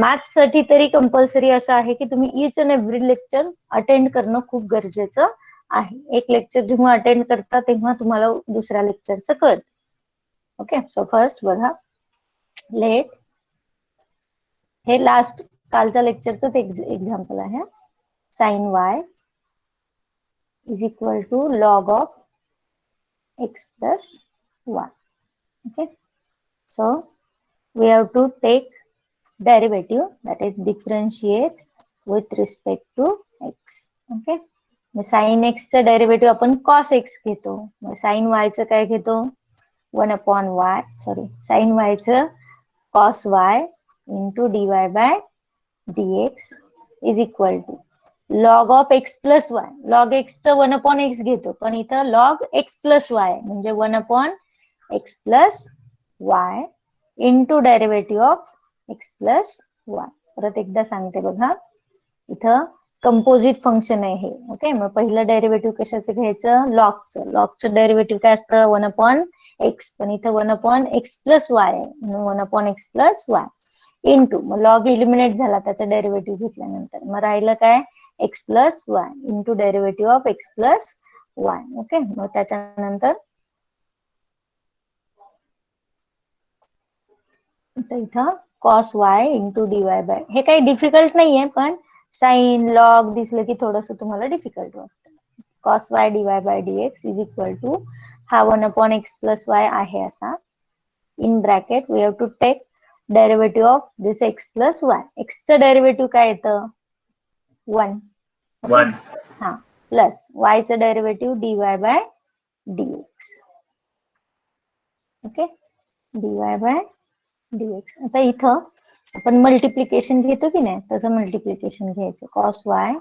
Maths साठी तरी compulsory असं आहे की तुम्ही each and every lecture attend करणं खूप गरजेचं आहे. एक लेक्चर जेव्हा अटेंड करता तेव्हा तुम्हाला दुसऱ्या लेक्चरचं कळतं. ओके, सो फर्स्ट बघा, लेट, हे लास्ट कालच्या लेक्चरचंच एक्झाम्पल आहे. Sine y is equal to log of x plus y. Okay, so we have to take derivative, that is differentiate with respect to x. Okay, sin x चा derivative आपण cos x घेतो. sin y चं काय घेतो? 1 upon y, sorry, sin y चं cos y into dy by dx is equal to log of x plus y. log x चं 1 upon x घेतो, पण इथं log x plus y म्हणजे 1 upon x plus y into derivative of x plus y. परत एकदा सांगते बघा, इथं कंपोजिट फंक्शन आहे हे. ओके, मग पहिलं डेरिव्हेटिव्ह कशाचं घ्यायचं? लॉगचं डेरिव्हेटिव्ह काय असतं? 1 upon x, पण इथं 1 upon x plus y आहे, म्हणून 1 upon x plus y into, मग लॉग इलिमिनेट झाला त्याचा डेरिव्हेटिव्ह घेतल्यानंतर, मग राहिलं काय? x plus y into derivative of x plus y. Okay, मग त्याच्यानंतर इथं cos y into dy by, हे काही डिफिकल्ट नाहीये, पण साइन लॉग दिसलं की थोडस तुम्हाला डिफिकल्ट वाटतं. cos y dy bye dx is equal to हा 1 upon x plus y आहे असा, in bracket we have to take derivative of this x plus y. x चं डेरिव्हेटिव्ह काय येतं? 1. ओके, हा, प्लस y चं derivative dy bye dx. Okay, dy bye dx. आता इथं आपण मल्टिप्लिकेशन घेतो की नाही, तसं मल्टिप्लिकेशन घ्यायचं. cos y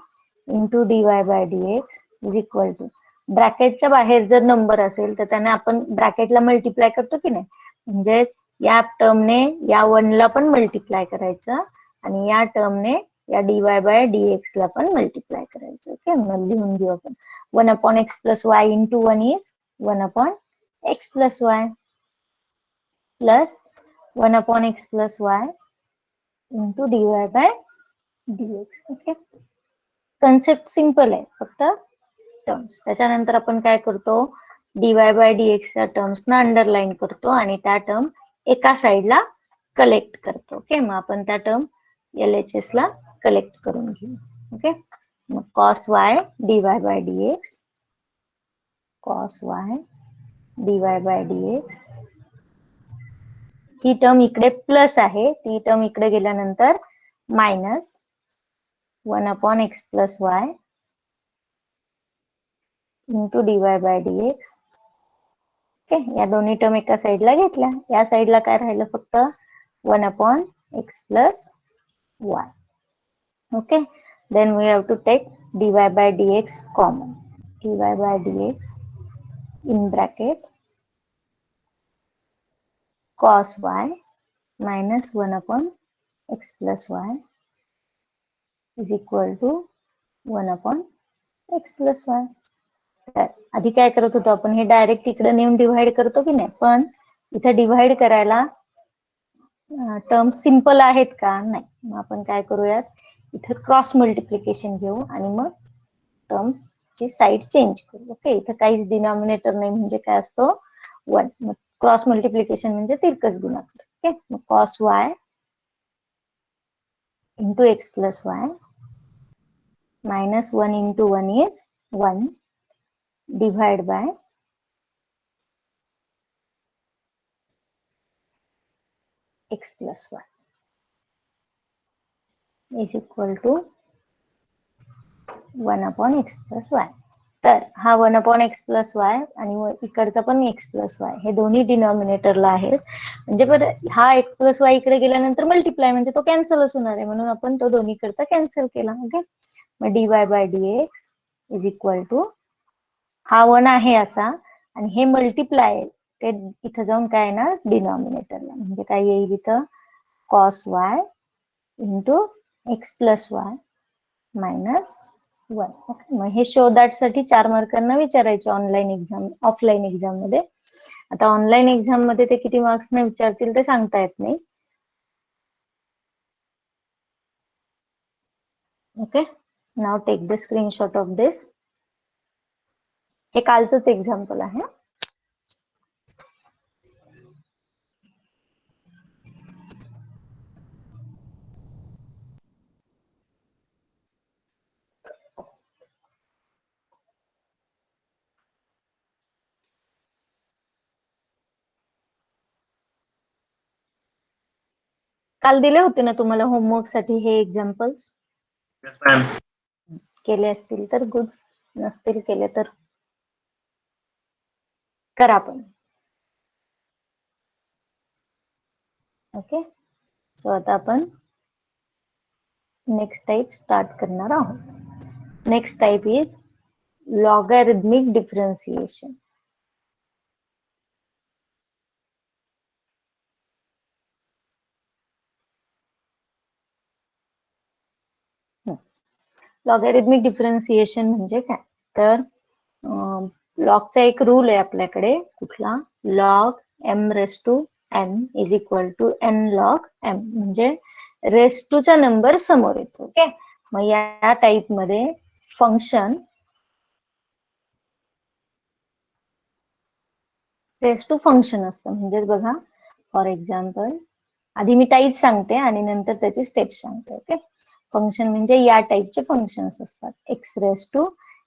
into dy bye dx is equal to, ब्रॅकेटच्या बाहेर जर नंबर असेल तर त्याने आपण ब्रॅकेटला मल्टिप्लाय करतो की नाही, म्हणजे या टर्मने या 1 ला पण मल्टिप्लाय करायचं आणि या टर्मने या dy बाय dx ला पण मल्टिप्लाय करायचं. ओके, मग लिहून घेऊ आपण 1 upon x plus y into 1 is 1 upon x plus y plus 1 upon x plus y into dy by dx. Okay, concept simple आहे, फक्त टर्म्स. त्याच्यानंतर आपण काय करतो? dy बाय dx च्या टर्म्स ना अंडरलाईन करतो आणि त्या टर्म एका साइडला कलेक्ट करतो. ओके, मग आपण त्या टर्म LHS ला कलेक्ट करून घेऊ. ओके, मग cos y dy bye dx, cos y dy bye dx, ही टर्म इकडे प्लस आहे, ती टर्म इकडे गेल्यानंतर minus 1 upon x plus y into dy bye dx. Okay, या दोन्ही टर्म एका साइडला घेतल्या, या साइडला काय राहिलं? फक्त 1 upon x plus y. Okay, then we have to take dy by dx common. dy by dx in bracket cos y minus 1 upon x plus y is equal to 1 upon x plus y. तर आधी काय करत होतो आपण? हे direct इकडे नेऊन divide करतो की नाही, पण इथे डिव्हाइड करायला टर्म सिंपल आहेत का? नाही. मग आपण काय करूयात, इथे क्रॉस मल्टिप्लिकेशन घेऊ आणि मग टर्म्स ची साइड चेंज करू. ओके, इथे काहीच डिनॉमिनेटर नाही, म्हणजे काय असतो? 1. मग क्रॉस मल्टिप्लिकेशन म्हणजे तिरकस गुणाकार. ओके, मग cos y into x plus y minus 1 into 1 is 1 divide by x plus y is equal to 1 upon x plus y. तर हा 1 upon x plus y आणि इकडचा पण x plus y हे दोन्ही डिनॉमिनेटरला आहेत, म्हणजे बरं हा x plus y इकडे गेल्यानंतर मल्टिप्लाय म्हणजे तो कॅन्सलच होणार आहे, म्हणून आपण तो दोन्हीकडचा कॅन्सल केला. ओके, मग dy bye dx is equal to, हा 1 आहे असा आणि हे मल्टिप्लाय ते इथं जाऊन काय येणार? डिनॉमिनेटरला, म्हणजे काय येईल इथं? cos y into x plus y minus 1. Okay, मग हे शो दॅट साठी 4 मार्कांना विचारायचे ऑनलाईन एक्झाम, ऑफलाईन एक्झाम मध्ये. आता ऑनलाईन एक्झाम मध्ये ते किती मार्क्स ने विचारतील ते सांगता येत नाही. Okay, now take the screenshot of this. हे कालचंच एक्झाम्पल आहे. काल दिले होते ना तुम्हाला होमवर्क साठी हे एक्झाम्पल्स? Yes, ma'am. केले असतील तर गुड, नसतील केले तर करा पण. ओके, सो आता आपण नेक्स्ट टाइप स्टार्ट करणार आहोत. Next type is logarithmic differentiation. Logarithmic differentiation म्हणजे काय? तर लॉगचा एक रूल आहे आपल्याकडे. कुठला? Log m raise to n is equal to n log m, म्हणजे रेस टू चा नंबर समोर येतो. ओके, मग या टाइप मध्ये फंक्शन रेस टू फंक्शन असतं. म्हणजेच बघा, फॉर एक्झाम्पल आधी मी टाईप सांगते आणि नंतर त्याची स्टेप सांगते. ओके, फंक्शन म्हणजे या टाईपचे फंक्शन्स असतात. एक्स रेस टू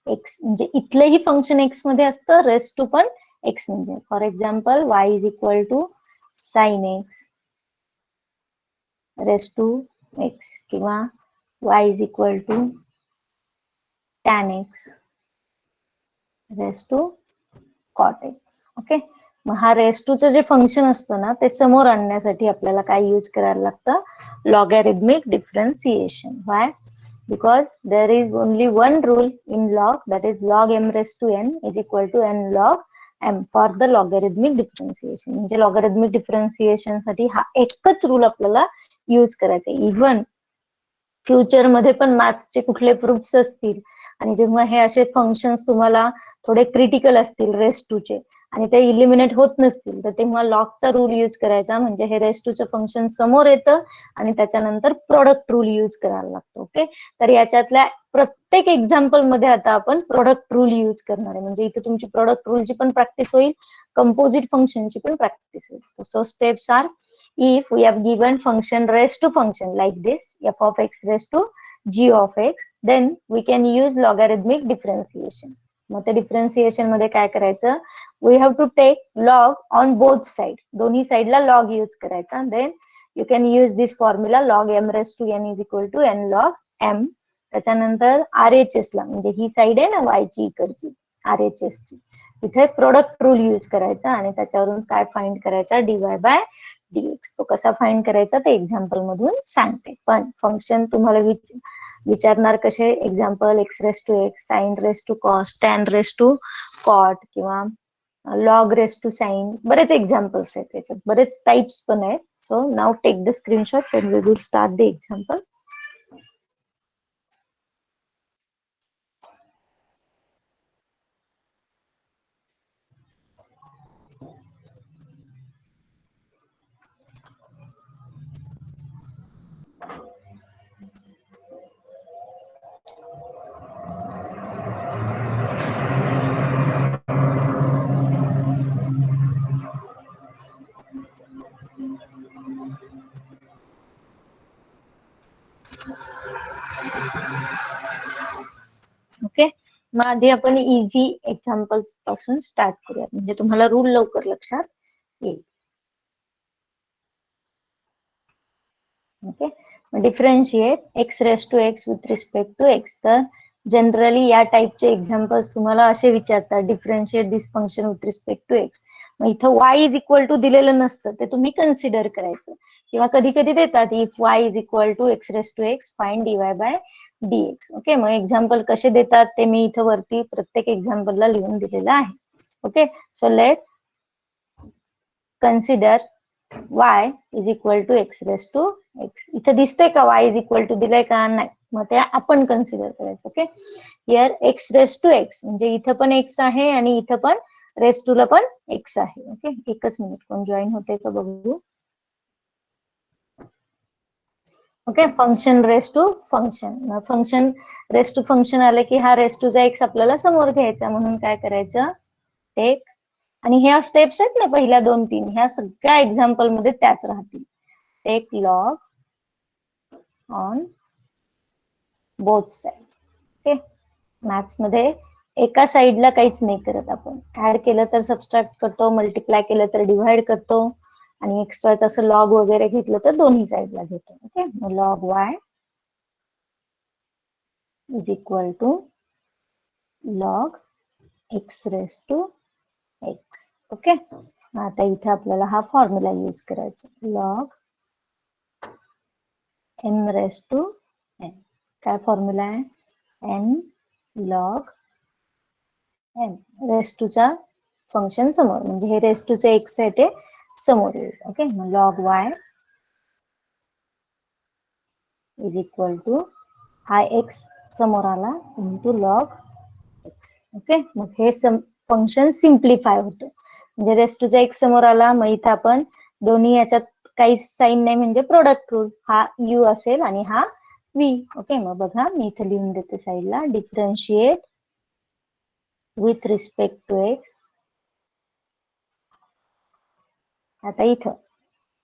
एक्स म्हणजे इथलेही फंक्शन एक्स मध्ये असतं, रेस टू पण एक्स म्हणजे for example y is equal to sign x raise to x किंवा y is equal to tan x raise to cot x. Okay, मग हा race टूचं जे function असतं ना, ते समोर आणण्यासाठी आपल्याला काय यूज करायला लागतं? Logarithmic differentiation. Why? Because there is only one rule in log, that is log m raised to n is equal to n log m for the logarithmic differentiation. म्हणजे लॉगॅरिथमिक डिफरन्शिएशन साठी हा एकच rule आपल्याला use करायचा. Even future मध्ये पण मॅथ्सचे कुठले proofs असतील आणि जेव्हा हे असे फंक्शन्स तुम्हाला थोडे क्रिटिकल असतील रेस टूचे आणि ते इलिमिनेट होत नसतील, तर तेव्हा लॉगचा रूल यूज करायचा. म्हणजे हे रेस टूचं फंक्शन समोर येतं आणि त्याच्यानंतर प्रोडक्ट रूल यूज करायला लागतो. ओके, तर याच्यातल्या प्रत्येक एक्झाम्पल मध्ये आता आपण प्रोडक्ट रूल यूज करणार आहे. म्हणजे इथे तुमची प्रोडक्ट रूलची पण प्रॅक्टिस होईल, कंपोजिट फंक्शनची पण प्रॅक्टिस होईल. So steps are, if we have given function raised to function like this, f of x raised to g of x, then we can use logarithmic differentiation. मग ते differentiation मध्ये काय करायचं? We have to take log on both side, दोन्ही साइडला log use करायचा. Then you can use this formula log m raise to n is equal to n log m. त्याच्यानंतर RHS ला, म्हणजे ही साइड आहे ना y ची इकडची RHS ची, इथे प्रोडक्ट रूल यूज करायचा आणि त्याच्यावरून काय फाइंड करायचा? dy bye dx. तो कसा फाइंड करायचा ते एक्झाम्पल मधून सांगते. पण फंक्शन तुम्हाला विचारणार कसे? Example x raise to x, sine raise to cos, tan raise to cot किंवा लॉग रेस टू साइन. बरेच एक्झाम्पल्स आहेत त्याच्यात, बरेच टाइप्स पण आहेत. So now take the screenshot and we will start the example. Okay, मग आधी आपण इझी एक्झाम्पल्स पासून स्टार्ट करूयात, म्हणजे तुम्हाला रूल लवकर लक्षात येईल. Okay, differentiate x raise to x with respect to x. तर जनरली या टाइपचे एक्झाम्पल्स तुम्हाला असे विचारतात, differentiate this function with respect to x. मग इथं y इज इक्वल टू दिलेलं नसतं, ते तुम्ही कन्सिडर करायचं. किंवा कधी कधी देतात, if y is equal to x raise to x find dy bye dx. Okay, मग एक्झाम्पल कसे देतात ते मी इथं वरती प्रत्येक एक्झाम्पलला लिहून दिलेलं आहे. Okay, so let consider y is equal to x raise to x. इथं दिसतंय का y इज इक्वल टू दिलंय का? नाही. मग ते आपण कन्सिडर करायचं. Okay, here x raise to x म्हणजे इथं पण एक्स आहे आणि इथं पण रेस टू ला पण एक्स आहे. ओके, एकच मिनिट, कोण जॉईन होते का बघू. Okay, function raise to function. Function raise to function आलं की हा रेस टूचा एक्स आपल्याला समोर घ्यायचा, म्हणून काय करायचं, टेक, आणि ह्या स्टेप्स आहेत ना पहिल्या 2-3, ह्या सगळ्या एक्झाम्पल मध्ये त्याच राहतील. Take log on both side. Okay, maths मध्ये एका साइडला काहीच नाही करत आपण. ऍड केलं तर सबस्ट्रॅक्ट करतो, मल्टिप्लाय केलं तर डिव्हाइड करतो, आणि एक्स्ट्राचं असं लॉग वगैरे घेतलं तर दोन्ही साइडला घेतो. Okay, log y is equal to log x raise to x. Okay, आता इथे आपल्याला हा फॉर्म्युला यूज करायचा, log n raise to n. काय फॉर्म्युला आहे, एन लॉग एन. रेस टूचा फंक्शन समोर, म्हणजे हे रेस टूचे एक्स आहे ते समोर येईल. ओके, मग log y is equal to हा एक्स समोर आला इंटू लॉग एक्स. ओके, मग हे फंक्शन सिम्प्लिफाय होतं, म्हणजे रेस टूचा एक्स समोर आला, मग इथं आपण दोन्ही याच्यात काही साईन नाही, म्हणजे प्रोडक्ट रूल, हा यू असेल आणि हा व्ही. ओके, मग बघा मी इथे लिहून देते साईडला, differentiate with respect to x. आता इथं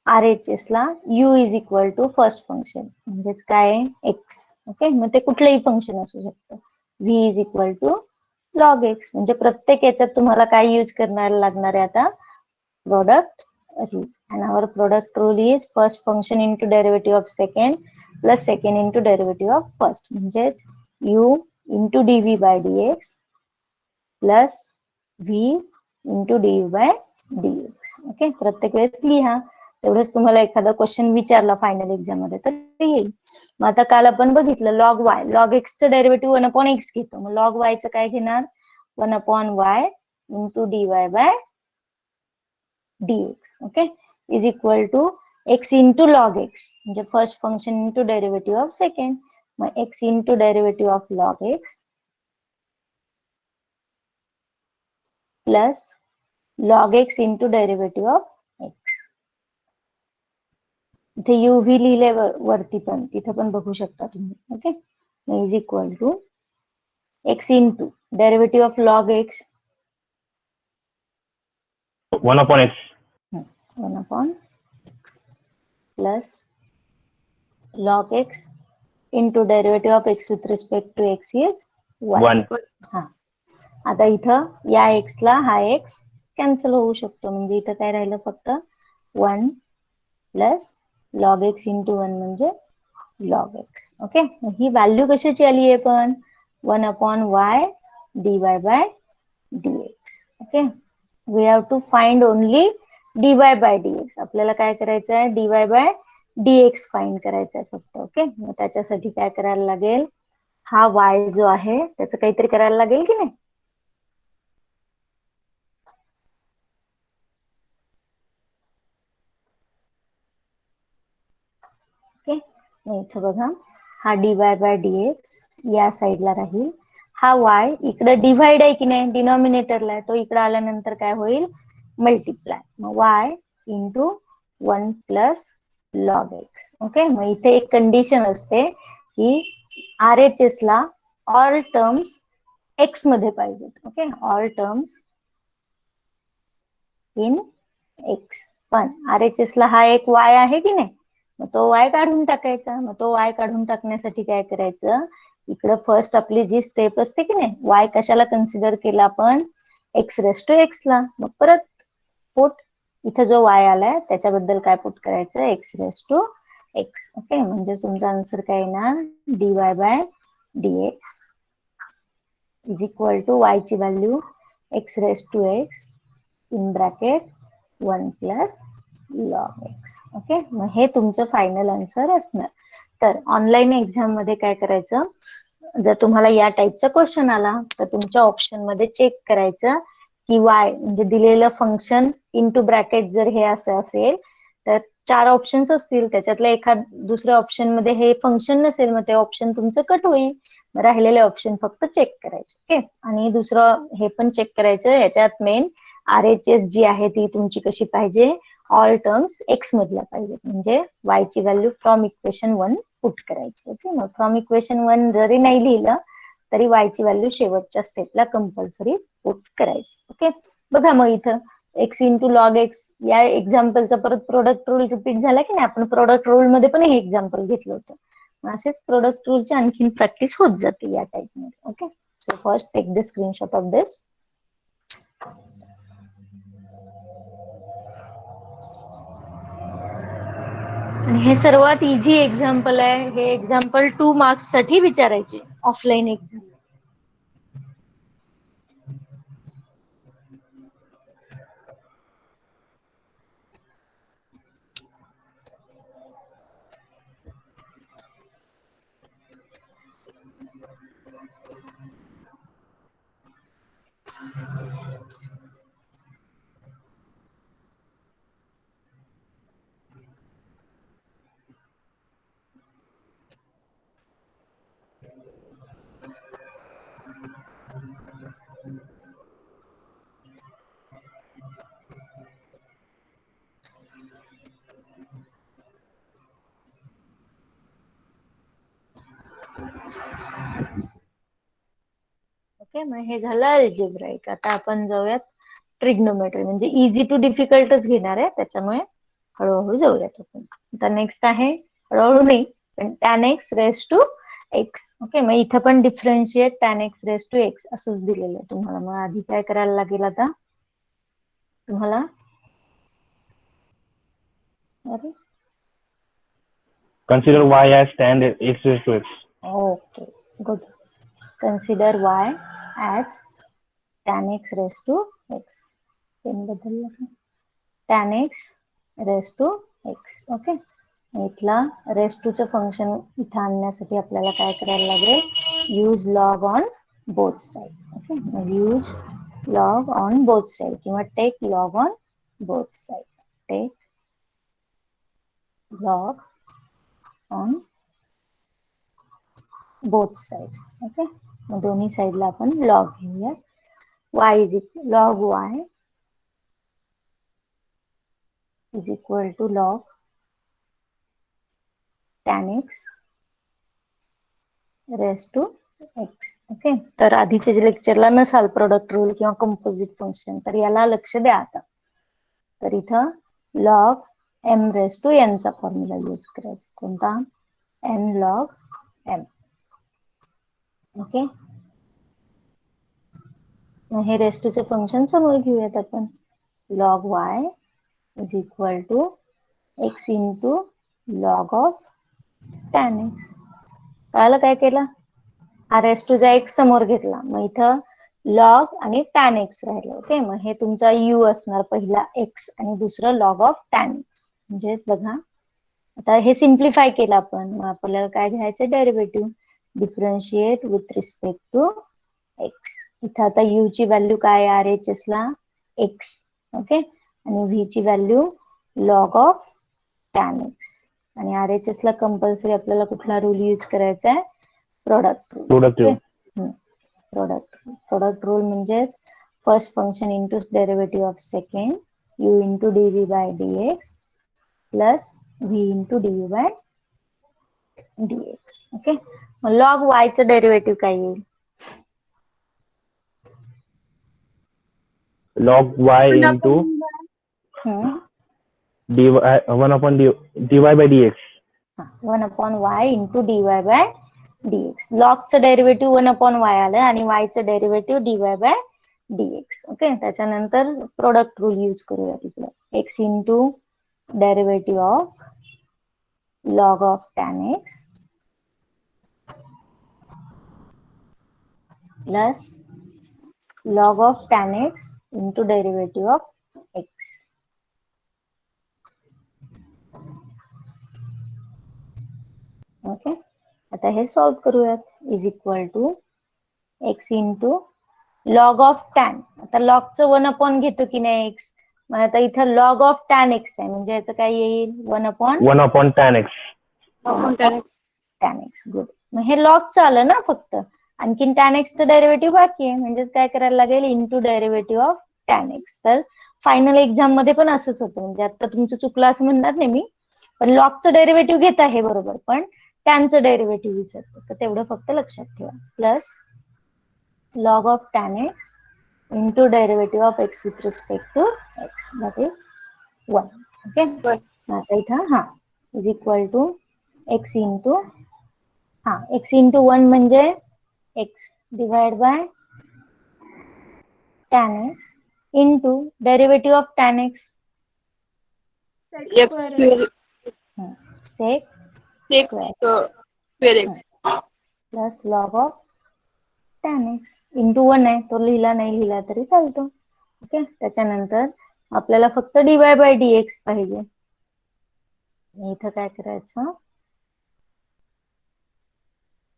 RHS ला u is equal to first function, म्हणजेच काय, एक्स. ओके, मग ते कुठलंही फंक्शन असू शकतं. v is equal to log x, म्हणजे प्रत्येक याच्यात तुम्हाला काय यूज करायला लागणार आहे आता, product rule. and our product rule is first function into derivative of second plus second into derivative of first, म्हणजेच u into dv by dx plus v into dv by dx. Okay, प्रत्येक वेळेस लिहा, तेवढंच तुम्हाला एखादा question विचारला final exam मध्ये तर येईल. मग आता काल आपण बघितलं लॉग वाय, लॉग एक्सचं डेरिव्हेटिव्ह 1/x घेतो, मग लॉग वायचं काय घेणार, 1/y into dy by dx. Okay, is equal to x into log x, म्हणजे first function into derivative of second, मग x into derivative of log x plus log x into derivative of x. इथे u v लिहिले वरती, पण तिथे पण बघू शकता तुम्ही. Okay, is equal to x into derivative of log x 1/x 1/x plus log x into derivative of x with respect to x is 1. 1. हा, आता इथं या x ला हा x कॅन्सल होऊ शकतो, म्हणजे इथं काय राहिलं, फक्त 1 प्लस log x into 1 म्हणजे log x. ओके, ही व्हॅल्यू कशाची आली आहे, पण 1/y dy by dx. ओके, we have to find only dy by dx. आपल्याला काय करायचं आहे, dy by dx फाइंड करायचा आहे फक्त. ओके, मग त्याच्यासाठी काय करायला लागेल, हा y जो आहे त्याचं काहीतरी करायला लागेल की नाही. ओके, इथं बघा, हा dy by dx या साईडला राहील, हा y इकडे डिव्हाइड आहे की नाही, डिनॉमिनेटरला आहे, तो इकडे आल्यानंतर काय होईल, मल्टिप्लाय, मग y into 1 plus log x. Okay, मग इथे एक कंडिशन असते की RHS ला ऑल टर्म्स एक्स मध्ये पाहिजेत. Okay, all terms in x, पण RHS ला हा एक y आहे की नाही, मग तो y काढून टाकायचा. मग तो y काढून टाकण्यासाठी काय करायचं, इकडं फर्स्ट आपली जी स्टेप असते की नाही, y कशाला कन्सिडर केला आपण, एक्स रेस टू एक्स ला, मग परत पुट इथं जो y आलाय त्याच्याबद्दल काय पुट करायचं, x raise to x. Okay, म्हणजे तुमचा आन्सर काय येणार, dy bye dx is equal to y ची value x raise to x in bracket 1 plus log x. Okay, मग हे तुमचं फायनल आन्सर असणार. तर ऑनलाईन एक्झाम मध्ये काय करायचं, जर तुम्हाला या टाईपचा क्वेश्चन आला तर तुमच्या ऑप्शन मध्ये चेक करायचं की वाय म्हणजे दिलेलं फंक्शन इंटू ब्रॅकेट जर हे असं असेल तर 4 ऑप्शन्स असतील, त्याच्यातलं एखाद दुसऱ्या ऑप्शन मध्ये हे फंक्शन नसेल, मग ते ऑप्शन तुमचं कट होईल, राहिलेले ऑप्शन फक्त चेक करायचे. ओके, आणि दुसरं हे पण चेक करायचं, याच्यात मेन RHS जी आहे ती तुमची कशी पाहिजे, ऑल टर्म्स एक्स मधल्या पाहिजे, म्हणजे y ची व्हॅल्यू फ्रॉम इक्वेशन 1 पुट करायची. ओके, मग फ्रॉम इक्वेशन 1 जरी नाही लिहिलं तरी y ची व्हॅल्यू शेवटच्या स्टेपला कंपल्सरी पुट करायची. ओके, बघा मग इथं x इंटू लॉग एक्स या एक्झाम्पलचा परत प्रोडक्ट रूल रिपीट झाला की नाही. आपण प्रोडक्ट रूल मध्ये पण हे एक्झाम्पल घेतलं होतं. असेच प्रोडक्ट रूलची आणखीन प्रॅक्टिस होत जाते या टाइप मध्ये. Okay, so first take the screenshot of this. आणि हे सर्वात इझी एक्झाम्पल आहे. हे एक्झाम्पल 2 मार्क्स साठी विचारायचे ऑफलाईन एक्झाम. ओके, मग हे झालं अल्जेब्राईक. आता आपण जाऊयात ट्रिग्नोमेट्री. म्हणजे इझी टू डिफिकल्टच घेणार आहे, त्याच्यामुळे हळूहळू जाऊयात आपण. आता नेक्स्ट आहे, हळूहळू नाही पण tan x raise to x. Okay, मग इथं पण differentiate tan x raise to x असंच दिलेलं आहे तुम्हाला. मग आधी काय करायला लागेल आता तुम्हाला? अरे Consider y as tan x raised to x. Okay, good. Consider y as tan x raise to x. Pen बदलला का? tan x raise to x. Okay, इथला रेस टूचं फंक्शन इथं आणण्यासाठी आपल्याला काय करायला लागेल? Use log on both side. Okay, use log on both side किंवा take log on both side. Take log on both sides. Okay, मग दोन्ही साइडला आपण लॉग घेऊया. y is log y is equal to log tan x raise to x. Okay, तर आधीच्या जे लेक्चरला नसाल प्रोडक्ट रूल किंवा कंपोजिट फंक्शन तर याला लक्ष द्या आता. तर इथं log m raise to n चा फॉर्म्युला यूज करायचा. कोणता? n log m. ओके, मग हे रेस टूचे फंक्शन समोर घेऊयात आपण. Log y is equal to x into log of tan x. कळालं काय केलं? हा रेस टूचा x समोर घेतला, मग इथं लॉग आणि tan x राहिलं. ओके, मग हे तुमचा u असणार, पहिला x आणि दुसरं लॉग ऑफ tan x. म्हणजे बघा आता हे सिम्प्लिफाय केलं आपण. मग आपल्याला काय घ्यायचं? Derivative. Differentiate with respect to x. इथं आता u ची व्हॅल्यू काय आहे? RHS ला x. ओके, आणि v ची value log of tan x. आणि RHS ला कंपल्सरी आपल्याला कुठला रूल यूज करायचा आहे? Product rule. प्रोडक्ट रूल म्हणजे first function into derivative of second, u into dv by dx plus v into dv by dx. Okay, मग log y चं derivative काय येईल? Log y into dy 1 upon dy by dx. 1 upon y into dy bye dx. लॉगचं derivative 1 upon y आलं आणि y चं derivative dy bye dx. Okay, त्याच्यानंतर product rule use करूया तिकडे. x into derivative of log of tan x plus log of tan x into derivative of x. Okay, आता हे solve करूयात. Is equal to x into log of tan. आता लॉगचं 1 upon घेतो की नाही x. मग आता इथं लॉग ऑफ tan x आहे, म्हणजे याचं काय येईल? 1 upon tan x. tan x. Good. मग हे लॉगचं आलं ना फक्त, आणखीन tan x चं डेरिव्हेटिव्ह बाकी आहे. म्हणजेच काय करायला लागेल? Into derivative of tan x. तर फायनल एक्झाम मध्ये पण असंच होतं. म्हणजे आता तुमचं चुकलं असं म्हणणार नाही मी, पण लॉगचं डेरिव्हेटिव्ह घेत आहे बरोबर, पण टॅनचं डेरिव्हेटिव्ह विचारतो, तर तेवढं फक्त लक्षात ठेवा. Plus log of tan x into derivative of x with respect to x, that is 1. Okay, आता इथं is equal to x into x into 1 म्हणजे x divide by tan x into derivative of tan x x square sec sec square x plus log of tan x into 1 आहे, तो नाही लिहिला तरी चालतो. Okay, त्याच्यानंतर आपल्याला फक्त dy बाय dx पाहिजे. इथं काय करायचं,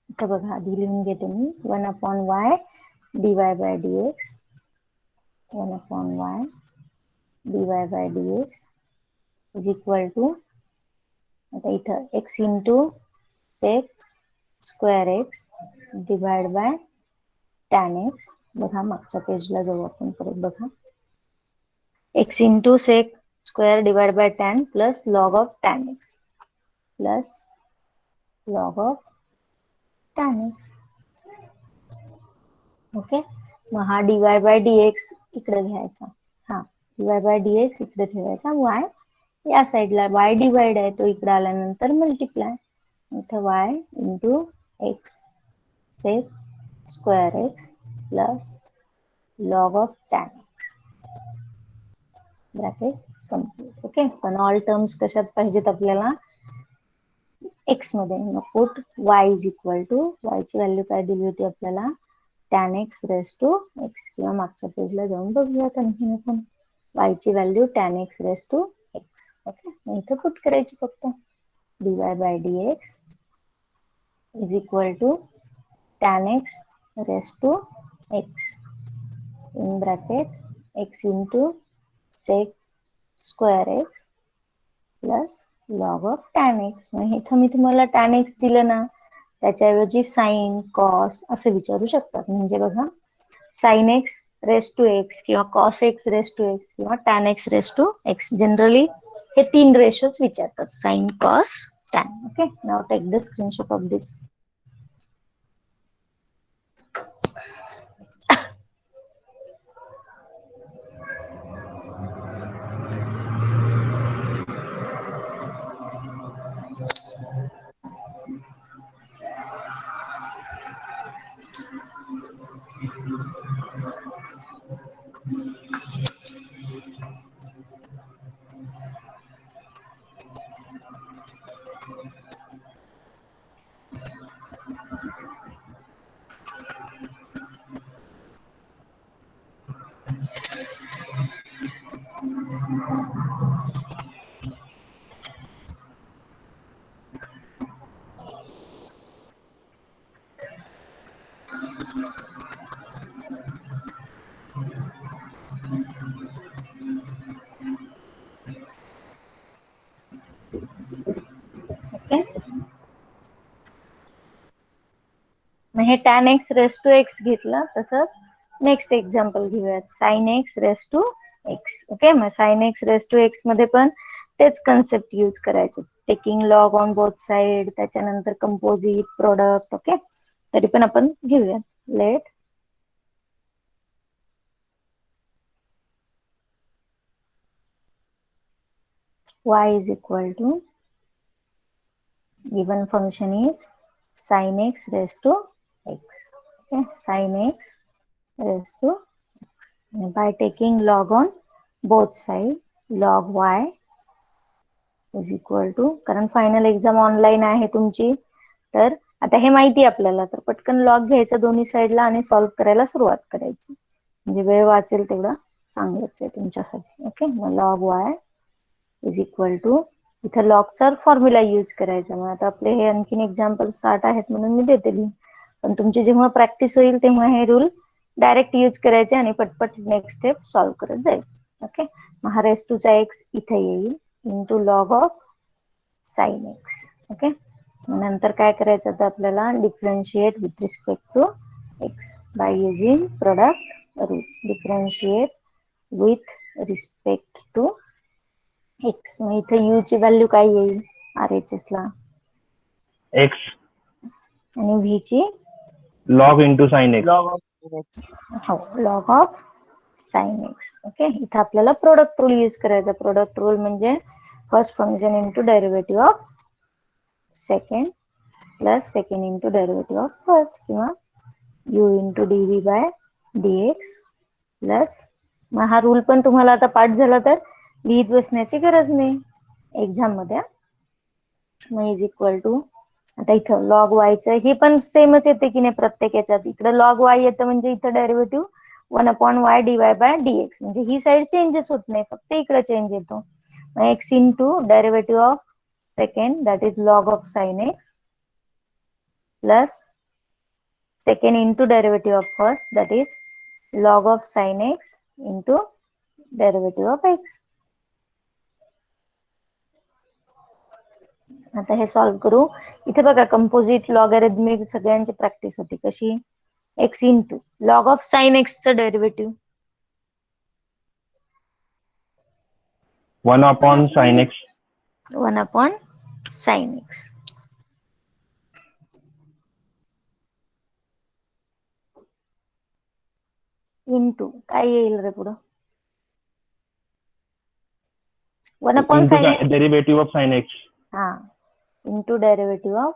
इथं बघा आधी लिहून घेतो मी 1/y dy bye dx 1/y dy bye dx is equal to, आता इथं x into sec square x divide by tan x. बघा मागच्या पेजला जाऊ आपण परत बघा. x into sec square divide by tan plus log of tan x plus log of tan x. Okay, मग हा dy बाय dx इकडे घ्यायचा, dy बाय dx इकडे ठेवायचा, y या साईडला y डिवाइड आहे तो इकडे आल्यानंतर मल्टिप्लाय, इथं y into x sec square x plus log of tan x bracket complete. Okay, पण ऑल टर्म्स कशात पाहिजेत आपल्याला, एक्स मध्ये. मग put y is equal to, y ची व्हॅल्यू काय दिली होती आपल्याला, tan x raise to x, किंवा मागच्या पेजला जाऊन बघूयात आणखीन आपण. y ची value tan x raise to x. Okay, मग इथं पुट करायची फक्त dy bye dx is equal to tan x raise to x in bracket x into sec square x plus log of tan x. मग इथं मी तुम्हाला tan x दिलं ना, त्याच्याऐवजी साइन कॉस असे विचारू शकतात. म्हणजे बघा sine x raise to x किंवा cos x raise to x किंवा tan x raise to x, generally हे 3 रेशोच विचारतात, sine cos tan. Okay, now take the screenshot of this. मग हे tan x raise to x घेतलं, तसंच next example घेऊयात, sine x raise to x. Okay, मग sine x raise to x मध्ये पण तेच कन्सेप्ट यूज करायचे, taking log on both side, त्याच्यानंतर कंपोजिट प्रोडक्ट. ओके, तरी पण आपण घेऊयात. Let y is equal to, given function is sin x raised to x. Okay, sin x raised to x. And by taking log on both sides, log y is equal to, कारण final exam online आहे तुमची, तर आता हे माहिती आपल्याला, तर पटकन लॉग घ्यायचं दोन्ही साईडला आणि सॉल्व्ह करायला सुरुवात करायची, म्हणजे वेळ वाचेल तेवढा चांगलंच आहे तुमच्यासाठी. ओके, मग log y is equal to, इथं लॉगचा फॉर्म्युला यूज करायचा. मग आता आपले हे आणखीन एक्झाम्पल स्टार्ट आहेत म्हणून मी देते, पण तुमची जेव्हा प्रॅक्टिस होईल तेव्हा हे रूल डायरेक्ट यूज करायचे आणि पटपट नेक्स्ट स्टेप सॉल्व्ह करत जायचं. ओके, मग हा रेस टूचा एक्स इथे येईल into log of sign x. Okay, नंतर काय करायचं आता आपल्याला, differentiate with respect to x by using product rule. Differentiate with respect to x. मग इथे यू ची व्हॅल्यू काय येईल, RHS ला x आणि v ची log into sin x. Log of x. हो log of sign x. Okay, इथे आपल्याला प्रोडक्ट रूल यूज करायचा. प्रोडक्ट रूल म्हणजे first function into derivative of second plus second into derivative of first, किंवा u into dv by dx plus, मग हा rule पण तुम्हाला आता पाठ झाला तर लिहित बसण्याची गरज नाही एक्झाम मध्ये. मग इज इक्वल टू, आता इथं लॉग वायचं ही पण सेमच येते की नाही प्रत्येक याच्यात. इकडे लॉग वाय येतं म्हणजे इथं derivative 1/y dy bye dx, म्हणजे ही साईड चेंजेस होत नाही, फक्त इकडे चेंज येतो. मग x into derivative of second that is log of sign x plus second into derivative of first that is log of sign x into derivative of x. आता हे solve करू. इथे बघा कंपोजिट लॉगॅरिथमिक सगळ्यांची practice होती. कशी? x into log of sign x चं derivative 1 upon sin x 1 upon sine x into काय येईल रे पुढं? 1 upon into sine the x, derivative of sin x. हा, into derivative of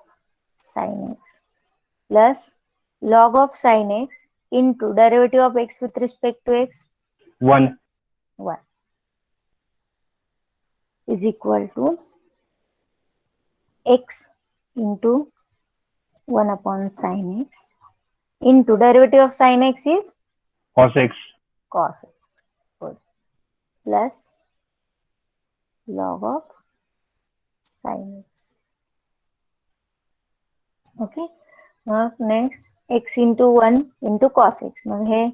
sign x plus log of sign x into derivative of x with respect to x 1 1 is equal to x into 1 upon sine x into derivative of sign x is cos x cos x plus log of sin x. Okay, मग next x into 1 into cos x. मग हे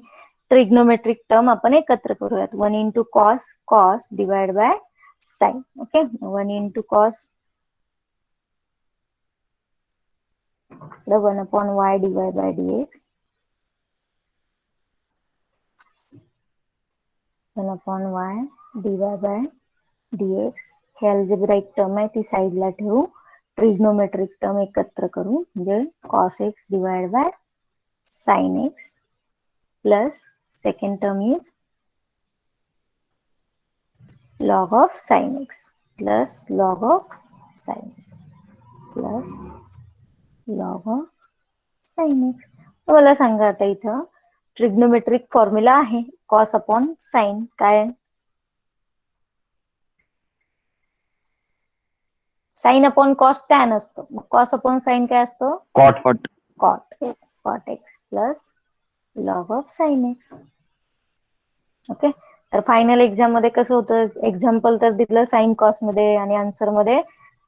trigonometric term आपण एकत्र करूयात. 1 into cos, cos divide by sine. Okay, 1 into cos 1 upon y divide by dx 1 upon y divide by dx. हे algebraic term आहे, ती साईडला ठेवू. ट्रिग्नोमेट्रिक टर्म एकत्र करू, म्हणजे cos x divide by sin x plus second term is log of sin x plus log of sin x plus log of sin x. मला सांगा आता इथं ट्रिग्नोमेट्रिक फॉर्म्युला आहे cos अपॉन साइन. काय? Sin upon cos tan असतो. मग cos upon sin काय असतो? cot cot. Cot x plus log of sign x. Okay, तर फायनल एक्झाम मध्ये कसं होतं, एक्झाम्पल तर दिलं साइन कॉस मध्ये आणि आन्सर मध्ये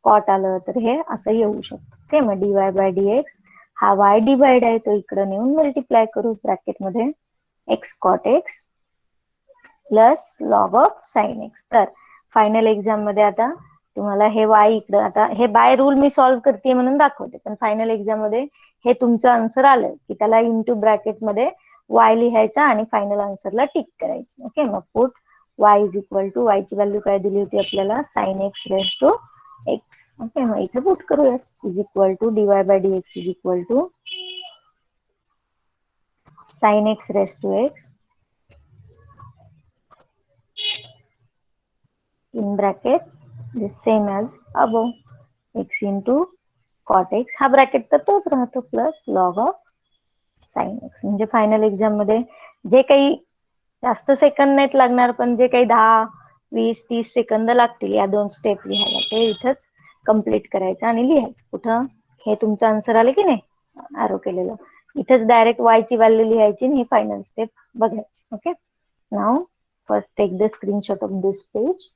कॉट आलं, तर हे असं येऊ शकतं. ओके, मग डीवाय बाय डीएक्स हा वाय डिवाइड आहे, तो इकडे नेऊन मल्टिप्लाय करू ब्रॅकेट मध्ये x cot x plus log of sign x. तर फायनल एक्झाम मध्ये आता तुम्हाला हे वाय इकडं, आता हे बाय रूल मी सॉल्व्ह करते म्हणून दाखवते, पण फायनल एक्झाम मध्ये हे तुमचं आन्सर आलं की त्याला इंटू ब्रॅकेट मध्ये वाय लिहायचा आणि फायनल आन्सरला टिक करायची. ओके, मग put y is equal to, y ची व्हॅल्यू काय दिली होती आपल्याला? Sin x raise to x. Okay, मग इथे पुट करूया. Is equal to dy by dx is equal to sign x raise to x in bracket the same as above, x into cot x हा bracket तर तोच राहतो plus log of sign x. म्हणजे final exam मध्ये जे काही जास्त second नाहीत लागणार, पण जे काही 10, 20, 30 सेकंद लागतील या दोन स्टेप लिहायला, ते इथंच कम्प्लीट करायचं आणि लिहायचं. कुठं? हे तुमचं आन्सर आलं की नाही ॲरो केलेलं, इथंच डायरेक्ट वाय ची व्हॅल्यू लिहायची आणि ही फायनल स्टेप बघायची. Okay, now first take the screenshot of this page.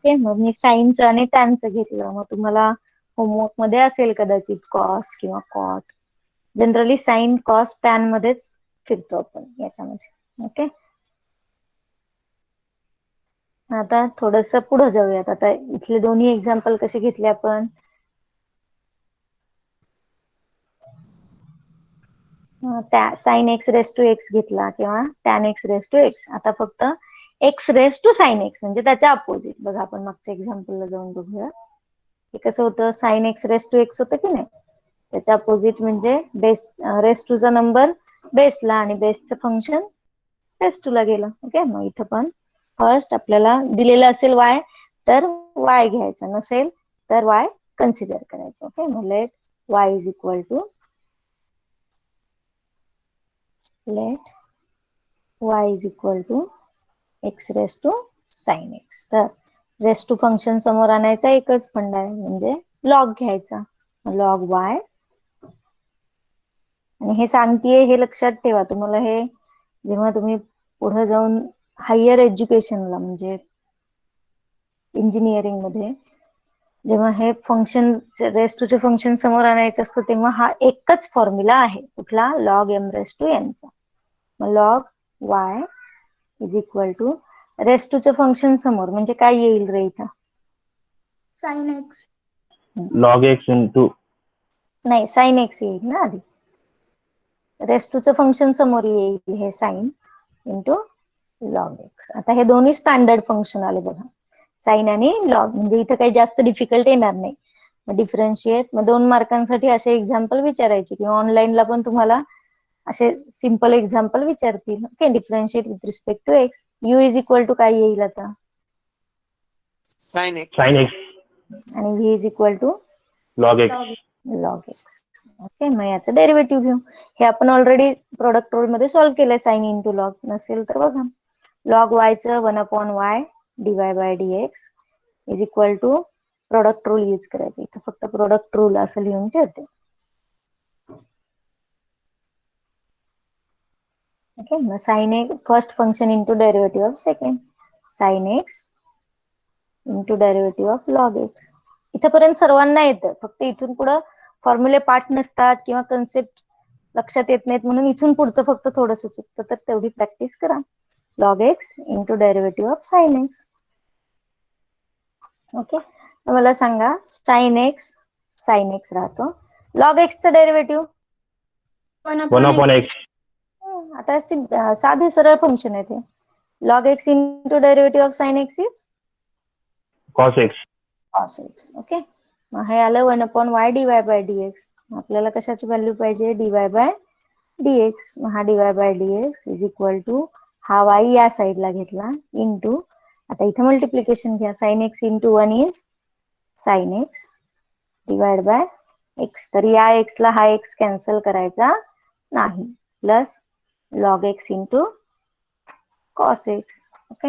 Okay, मग मी साईनचं आणि टॅनचं घेतलं. मग तुम्हाला होमवर्क मध्ये असेल कदाचित कॉस किंवा cot. Generally sin cos tan मध्येच फिरतो आपण याच्यामध्ये. ओके, आता थोडस पुढे जाऊयात. आता इथले दोन्ही एक्झाम्पल कसे घेतले आपण. Sin x raise to x घेतला किंवा tan x raise to x. आता फक्त x raise to sign x म्हणजे त्याच्या अपोजिट. बघा आपण मागच्या एक्झाम्पलला जाऊन बघूया. हे कसं होतं, sin x raise to x होतं की नाही, त्याच्या अपोजिट म्हणजे बेस रेस टूचा नंबर बेसला आणि बेसचं फंक्शन रेस टू ला गेलं. ओके, मग इथं पण फर्स्ट आपल्याला दिलेलं असेल वाय तर वाय घ्यायचा, नसेल तर वाय कन्सिडर करायचं. ओके, मग let y is equal to x raise to sign x. तर रेस टू फंक्शन समोर आणायचा एकच फंडा आहे, म्हणजे लॉग घ्यायचा. लॉग वाय, आणि हे सांगतेय हे लक्षात ठेवा. तुम्हाला हे जेव्हा तुम्ही पुढे जाऊन हायर एज्युकेशनला म्हणजे इंजिनिअरिंग मध्ये जेव्हा हे फंक्शन रेस टूचे फंक्शन समोर आणायचं असतं तेव्हा हा एकच फॉर्म्युला आहे. कुठला? लॉग एम रेस टू एनचा. मग log y is equal to raise टूचं फंक्शन समोर म्हणजे काय येईल रे इथं? Sine x. log x into नाही, साइन एक्स येईल ना आधी. रेस टूचं फंक्शन समोर येईल हे साइन इंटू लॉग एक्स. आता हे दोन्ही स्टँडर्ड फंक्शन आले बघा, साइन आणि लॉग. म्हणजे इथं काही जास्त डिफिकल्ट येणार नाही. मग डिफरन्शिएट, मग 2 मार्कांसाठी असे एक्झाम्पल विचारायचे किंवा ऑनलाईनला पण तुम्हाला असे सिंपल एक्झाम्पल विचारतील. Okay, differentiate with respect to x. U is equal to काय येईल आता? Sign x. sin x आणि v is equal to log x. Log x. Okay, मग याचं डेरिव्हेटिव्ह घेऊ. हे आपण ऑलरेडी प्रोडक्ट रूल मध्ये सॉल्व्ह केलंय. साइन इंटू लॉग नसेल तर बघा, लॉग वायचं 1/y dy bye dx is equal to product rule use करायचं. इथं फक्त प्रोडक्ट रूल असं लिहून ठेवते. ओके, मग sine x first function into derivative of second, sign x into derivative of log x. इथपर्यंत सर्वांना येतं, फक्त इथून पुढे फॉर्म्युले पाठ नसतात किंवा कन्सेप्ट लक्षात येत नाहीत म्हणून इथून पुढचं फक्त थोडंसं चुकतं, तर तेवढी प्रॅक्टिस करा. Log x into derivative of sign x. Okay, मला सांगा साइन एक्स राहतो, लॉग एक्सचं डेरिव्हेटिव्ह 1 x. आता साधे सरळ फंक्शन आहे ते. Log x into derivative of sign x is cos x. Cos x. Okay, मग हे आलं 1/y dy बाय dx. आपल्याला कशाची व्हॅल्यू पाहिजे? dy bye dx. मग हा dy bye dx is equal to हा y या साईडला घेतला इंटू, आता इथे मल्टिप्लिकेशन घ्या, sin x into 1 is sign x divide by x. तर या एक्स ला हा एक्स कॅन्सल करायचा नाही, plus log x into cos x. Okay,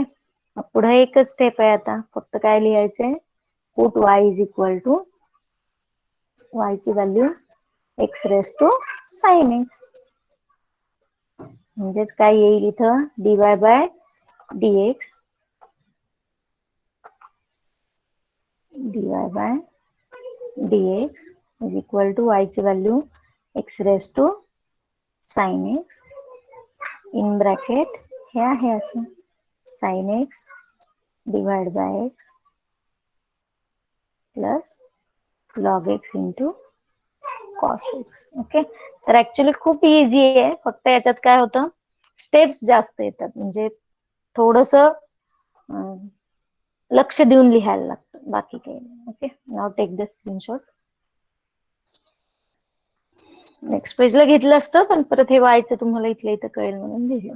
मग पुढे एकच स्टेप आहे. आता फक्त काय लिहायचंय? Put y is equal to y ची value x raise to sign x. म्हणजेच काय येईल इथं? dy bye dx is equal to y ची value x raise to sign x in bracket हे आहे असं sign x divide by x plus log x into cos x. Okay, तर actually खूप इझी आहे, फक्त याच्यात काय होतं, स्टेप्स जास्त येतात, म्हणजे थोडस लक्ष देऊन लिहायला लागतं, बाकी काही नाही. Okay, now take the screenshot. Next पेजला घेतलं असतं, पण परत हे व्हायचं तुम्हाला इथल्या इथं कळेल म्हणून लिहिलं.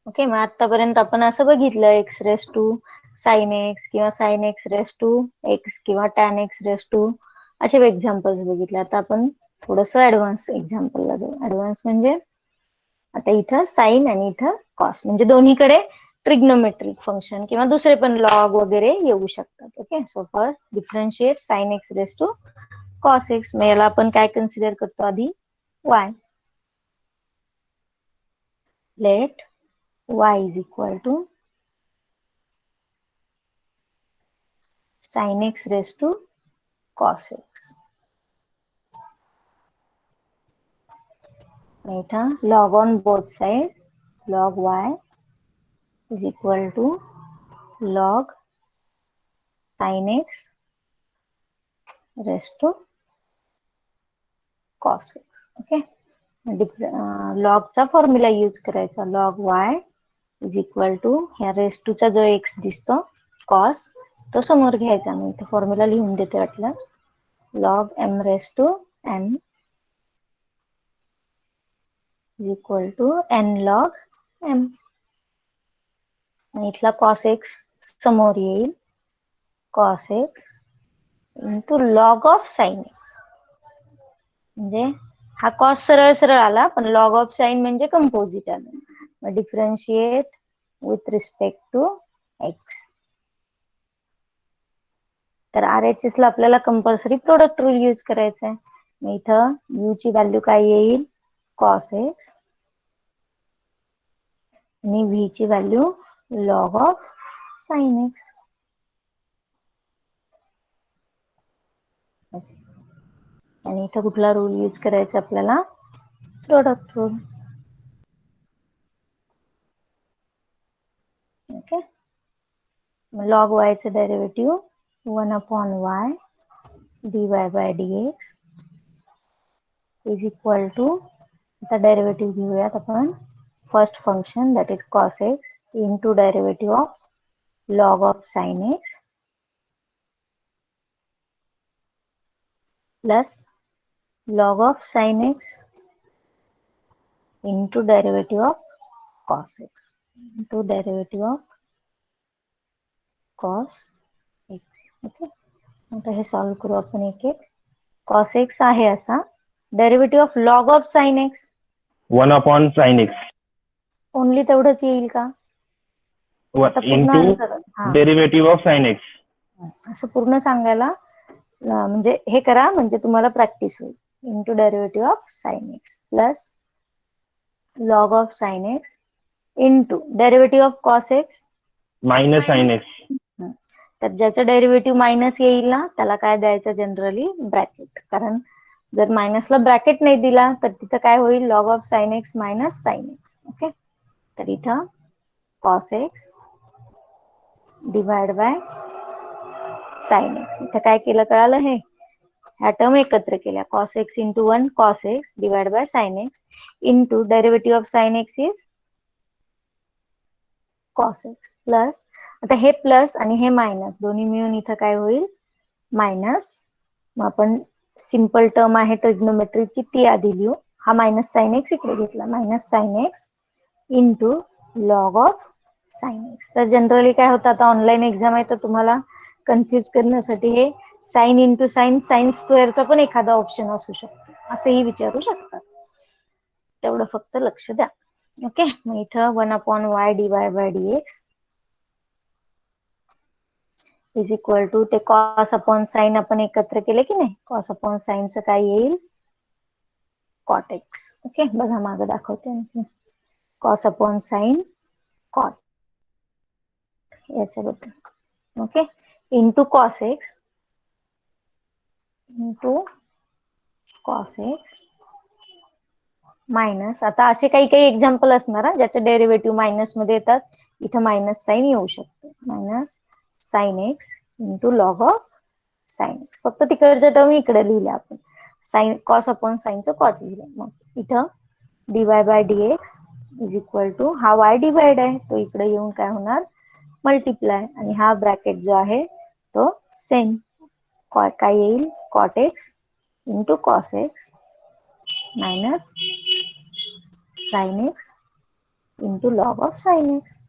ओके, मग आतापर्यंत आपण असं बघितलं, x raise to sign x किंवा sine x raise to x किंवा टॅन एक्स रेस टू असे एक्झाम्पल्स बघितले. आता आपण थोडस ऍडव्हान्स एक्झाम्पलला जाऊ. ऍडव्हान्स म्हणजे आता इथं साइन आणि इथं कॉस, म्हणजे दोन्हीकडे ट्रिग्नोमेट्रिक फंक्शन किंवा दुसरे पण लॉग वगैरे येऊ शकतात. Okay, so first differentiate sin x raise to cos x. मग याला आपण काय कन्सिडर करतो आधी? Y. Let y is equal to sin x raised to cos x. Itam log on both sides, log y is equal to log sin x raised to cos x. Okay, log चा formula use करायचा. log y is equal to ह्या race to चा जो x दिसतो cos, तो समोर घ्यायचा. मी इथे फॉर्म्युला लिहून देते वाटलं. log m raised to n is equal to n log m. इथला cos x समोर येईल, cos x into log of sin x. म्हणजे हा cos सरळ सरळ आला, पण log of sin म्हणजे कंपोजिट आलं. मग differentiate with respect to x. तर RHS ला आपल्याला कंपल्सरी प्रोडक्ट रूल यूज करायचा आहे. मग इथं u ची व्हॅल्यू काय येईल? cos x आणि v ची value log of sin x. आणि इथं कुठला रूल यूज करायचा आपल्याला? Product rule. Okay, log y चं derivative 1 upon y dy by dx is equal to, आता डेरिव्हेटिव्ह घेऊयात आपण. First function that is cos x into derivative of log of sin x plus log of sin x into derivative of cos x into derivative of cos x. Okay, आता हे solve करू आपण एक एक. cos x आहे असा, derivative of log of sin x 1 upon sin x only तेवढंच येईल का? आता पूर्ण into आन्सर. हा, derivative of sin x. असं पूर्ण सांगायला म्हणजे हे करा, म्हणजे तुम्हाला प्रॅक्टिस होईल. Into derivative of sign x plus log of sign x into derivative of cos x Minus sin x. तर ज्याचं डेरिव्हेटिव्ह मायनस येईल ना, त्याला काय द्यायचं? Generally bracket. कारण जर मायनसला ब्रॅकेट नाही दिला तर तिथं काय होईल? Log of sine x minus sign x. Okay, तर इथं cos x divide by sine x. इथं काय केलं कळालं? हे ह्या टर्म एकत्र केल्या. cos x into 1 cos x divided by sin x into derivative of sin x is cos x plus, आता हे प्लस आणि हे मायनस दोन्ही मिळून इथं काय होईल? मायनस. मग आपण सिंपल टर्म आहे ट्रिग्नोमेट्रीची ती आधी लिहू. हा मायनस साइन एक्स इकडे घेतला, minus sign x into log of sign x. तर जनरली काय होतं, आता ऑनलाईन एक्झाम आहे तर तुम्हाला कन्फ्युज करण्यासाठी हे साइन इंटू साइन, साइन स्क्वेअरचा पण एखादा ऑप्शन असू शकतो, असंही विचारू शकतात. तेवढं फक्त लक्ष द्या. ओके, मग इथं 1 upon y dy by dx is equal to, ते कॉस अपॉन साइन आपण एकत्र केले की नाही, कॉस अपॉन साइनचं काय येईल? Cot x. ओके, बघा मागे दाखवते आणखी. कॉस अपॉन साइन कॉट याच्याबद्दल. Okay, into cos x into cos x minus, आता असे काही काही एक्झाम्पल असणार ज्याचे डेरिव्हेटिव्ह मायनस मध्ये येतात. इथं मायनस साइन येऊ शकतो, minus sign x into log of sign x. फक्त तिकडच्या टर्म इकडे लिहिल्या आपण. साइन कॉस अपॉन साइनचं कॉट लिहिलं. मग इथं dy by dx is equal to, हा वाय डिवाइड आहे तो इकडे येऊन काय होणार? मल्टिप्लाय. आणि हा ब्रॅकेट जो आहे तो सेम काय येईल? Cot x into cos x minus sign x into log of sign x.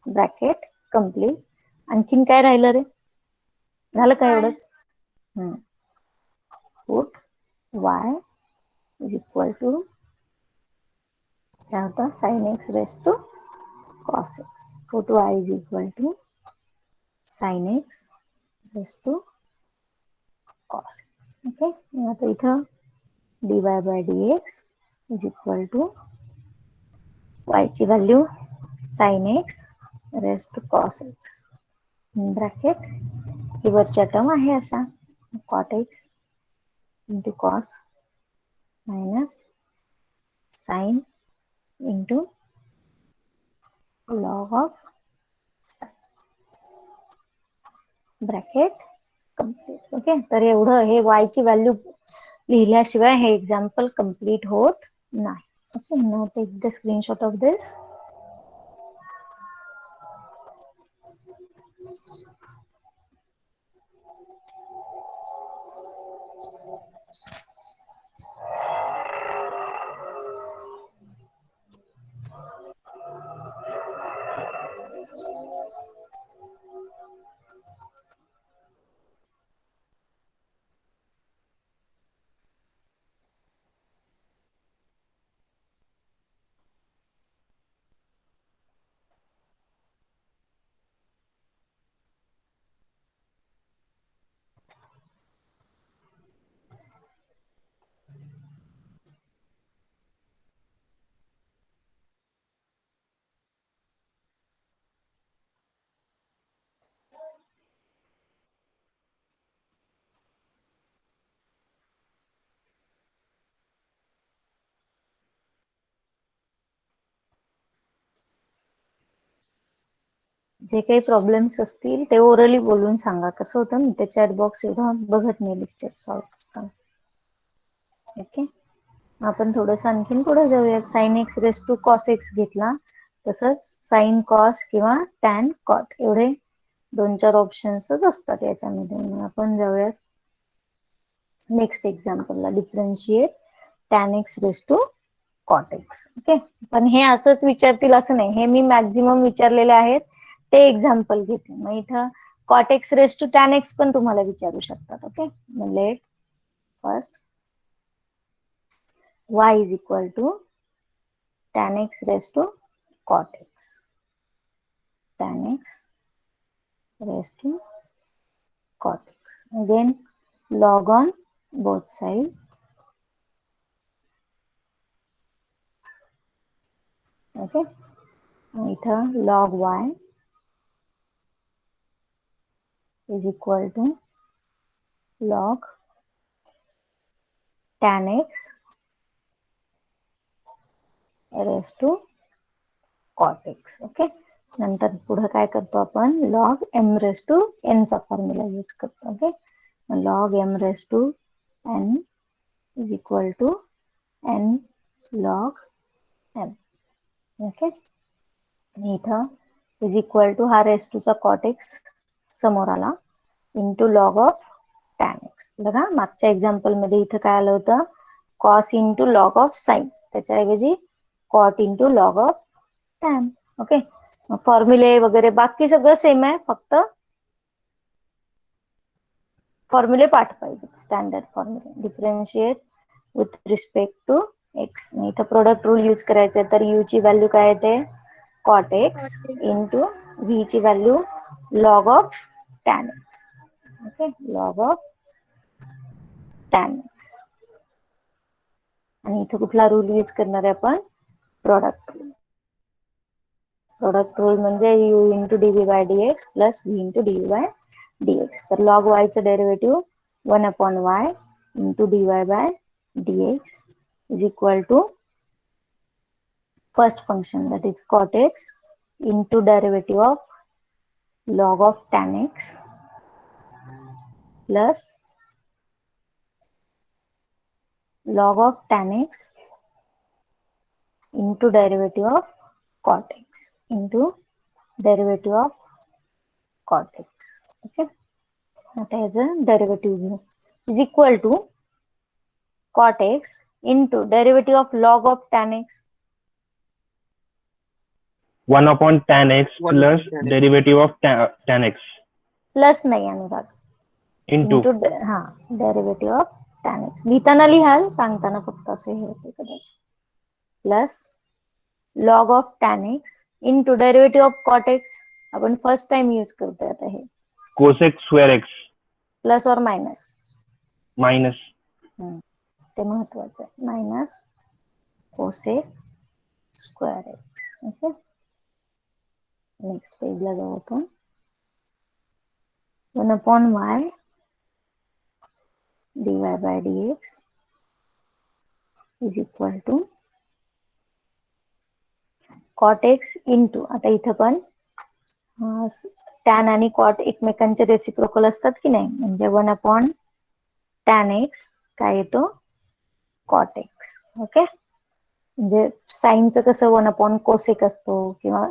Bracket complete. आणखीन काय राहिलं रे? झालं का एवढंच? Put y is equal to क्या होता sine x raise to cos x. 4/y is equal to sign x raise to cos x. Okay, आता इथं dy bye dx is equal to y ची value sine x raise to cos x bracket ही वरच्या term आहे असा cot x into cos minus sin into log of sin bracket complete. Okay, तर एवढं हे y ची व्हॅल्यू लिहिल्याशिवाय हे एक्झाम्पल कम्प्लीट होत नाही. Okay, now take the screenshot of this. जे काही प्रॉब्लेम्स असतील ते ओरली बोलून सांगा. कसं होतं मी ते चॅट बॉक्स एवढं बघत नाही लेक्चर सॉल्व्ह करताना. ओके, आपण थोडंसं आणखीन पुढे जाऊयात. Sine x raise to cos x घेतला, तसंच साइन कॉस किंवा टॅन कॉट एवढे 2-4 ऑप्शन्सच असतात याच्यामध्ये. मग आपण जाऊयात नेक्स्ट एक्झाम्पलला. Differentiate tan x raise to cot x. Okay, पण हे असंच विचारतील असं नाही, हे मी मॅक्झिमम विचारलेले आहेत ते एक्झाम्पल घेते. मग इथं cot x raise to tan x पण तुम्हाला विचारू शकतात. ओके, मग let first y is equal to tan x raised to cot x. Tan x raised to cot x. Again, log on both sides. Okay. इथं log y is equal to log tan x raised to cot x. Okay, नंतर पुढे काय करतो आपण log m raised to n चा formula use करतो. Okay, log m raised to n is equal to n log m. Okay, इथं is equal to हा raise टूचा कॉट एक्स समोर आला into log of tan x. बघा मागच्या example मध्ये इथं काय आलं होतं cos into log of sine, त्याच्याऐवजी cot into log of tan. Okay, फॉर्म्युले वगैरे बाकी सगळं सेम आहे, फक्त फॉर्म्युले पाठ पाहिजे, स्टँडर्ड फॉर्म्युले. Differentiate with respect to x. इथं प्रोडक्ट रूल यूज करायचे, तर यू ची व्हॅल्यू काय येते कॉट एक्स इंटू व्ही ची value log of tan x. Okay, log of tan x. आणि इथं कुठला रूल यूज करणार आहे आपण प्रोडक्ट रूल. प्रोडक्ट रूल म्हणजे u into dv by dx plus v into dv by dx. तर log y चं derivative 1/y into dy bye dx is equal to first function that is cot x into derivative of log of tan x plus log of tan x into derivative of cot x into derivative of cot x. Okay, आता याचं derivative घेऊ is equal to cot x into derivative of log of tan x 1/tan x One plus upon tan x. derivative of tan x plus नाही Anurag into हा derivative of tan x लिहिताना लिहाल, सांगताना फक्त असं हे होते कदाचित. Plus log of tan x into derivative of cot x. आपण फर्स्ट टाइम यूज करतोय आता हे. cosec square x प्लस और मायनस, minus ते महत्वाचं आहे. Minus cosec square x. Okay, next पेजला जाऊ आपण. 1/y dy by dx is equal to cot x into, आता इथं पण टॅन आणि कॉट एकमेकांचे रेसिप्रोकल असतात की नाही, म्हणजे 1/tan x काय येतो, कॉट एक्स. ओके, म्हणजे साईनचं कसं 1/cosec असतो, किंवा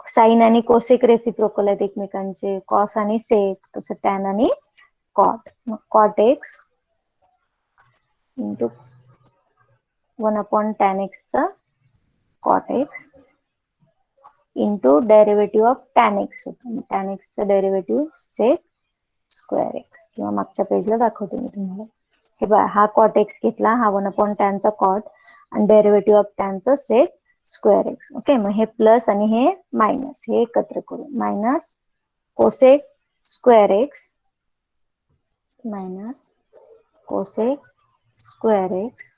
साइन आणि कोसेक रेसिप्रोकल आहेत एकमेकांचे, कॉस आणि सेक, तसं टॅन आणि कॉट. मग cot x into 1/tan x चा cot x into derivative of tan x होतं. टॅन एक्सचं डेरिव्हेटिव्ह सेक स्क्वेअर एक्स, किंवा मागच्या पेजला दाखवते मी तुम्हाला. हे बघा, हा कॉट एक्स घेतला, हा 1/tan चा कॉट, आणि डेरिव्हेटिव्ह ऑफ टॅनचं सेक स्क्वेअर एक्स. ओके, मग हे प्लस आणि हे मायनस, हे एकत्र करू. Minus cosec square x minus cosec square x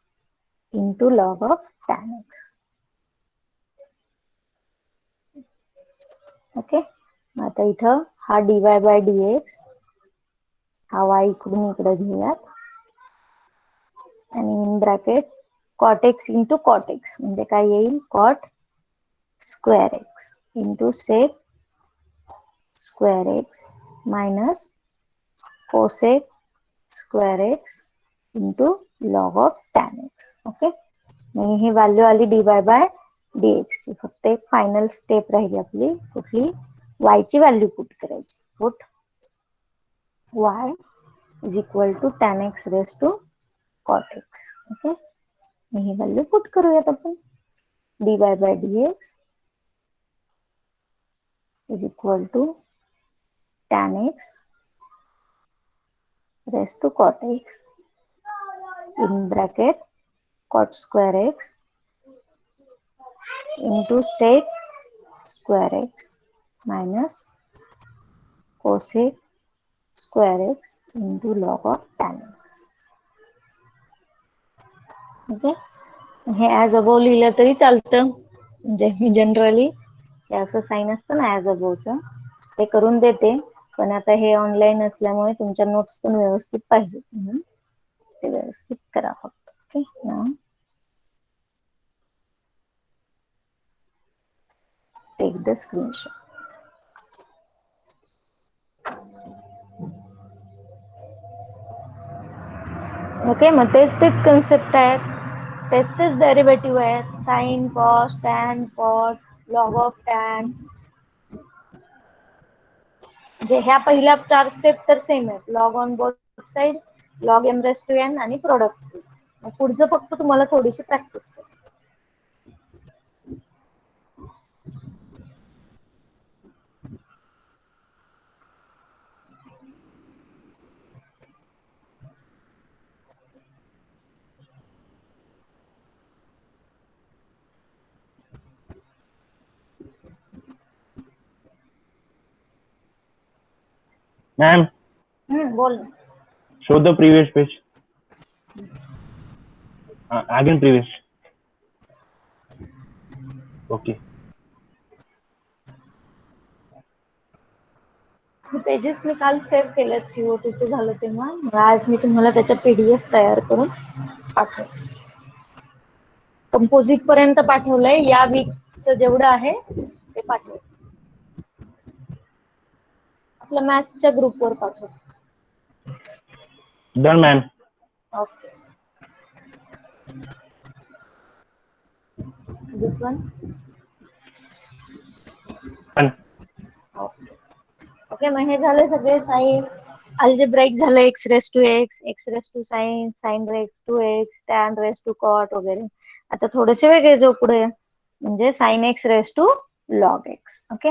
into log of tan x. Okay, आता इथं हा dy बाय dx, हा y इकडून इकडे घेऊयात, आणि in bracket cot x into cot x, म्हणजे काय येईल, cot square x into sec square x minus cosec square x into log of tan x. Okay, मग ही व्हॅल्यू आली dy बाय dx ची. फक्त एक फायनल स्टेप राहिली आपली, कुठली, y ची व्हॅल्यू पुट करायची. Put y is equal to tan x raise to cot x. Okay, ही व्हॅल्यू पुट करूयात आपण. dy bye dx is equal to tan x raise to cot x in bracket cot square x into sec square x minus cosec square x into log of tan x. Okay, हे as above लिहिलं तरी चालतं, म्हणजे मी generally हे असं sign असतं ना as अबोवचं, ते करून देते, पण आता हे ऑनलाईन असल्यामुळे तुमच्या नोट्स पण व्यवस्थित पाहिजे, म्हणून ते व्यवस्थित करा फक्त. Okay, now take the screenshot. Okay, मग तेच कन्सेप्ट आहेत, तेच डेरिव्हेटिव्ह आहेत, sin, cos, tan, cot, log of tan. म्हणजे ह्या पहिल्या 4 स्टेप तर सेम आहेत, log on both side, log m raise to n आणि प्रोडक्ट. पुढचं फक्त तुम्हाला थोडीशी प्रॅक्टिस करा. ma'am, बोल ना. show the previous page. Again previous. Okay. Pages मी काल सेव्ह केलेत CO2 झालं तेव्हा, मग आज मी तुम्हाला त्याच्या PDF तयार करून पाठवते. कंपोजिट पर्यंत पाठवलंय, या वीकचं जेवढं आहे ते पाठवलं. आपल्या मॅथ्सच्या ग्रुपवर पाठवतो. Done, ma'am. Okay, this one. Done. Okay, मग हे झाले सगळे साइन. अल्जेब्राइक झालं, x raise to x, x raise to sin, sin raise to x, tan raise to cot वगैरे. आता थोडेसे वेगळे जो पुढे, म्हणजे sin x raise to log x. Okay,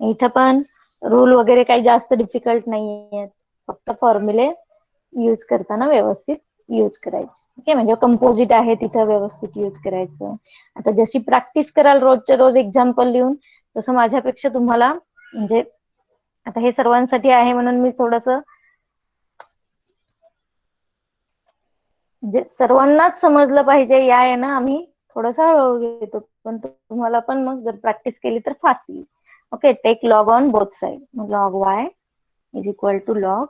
इथं पण रूल वगैरे काही जास्त डिफिकल्ट नाहीये, फक्त फॉर्म्युले यूज करताना व्यवस्थित यूज करायची. ओके, म्हणजे कंपोजिट आहे तिथं व्यवस्थित यूज करायचं. आता जशी प्रॅक्टिस कराल रोजच्या रोज एक्झाम्पल लिहून, तसं माझ्यापेक्षा तुम्हाला म्हणजे आता हे सर्वांसाठी आहे म्हणून मी थोडस जे सर्वांनाच समजलं पाहिजे या ना आम्ही थोडस हळूहळू घेतो, पण तुम्हाला पण मग जर प्रॅक्टिस केली तर फास्ट येईल. Okay, take log on both side. Log y is equal to log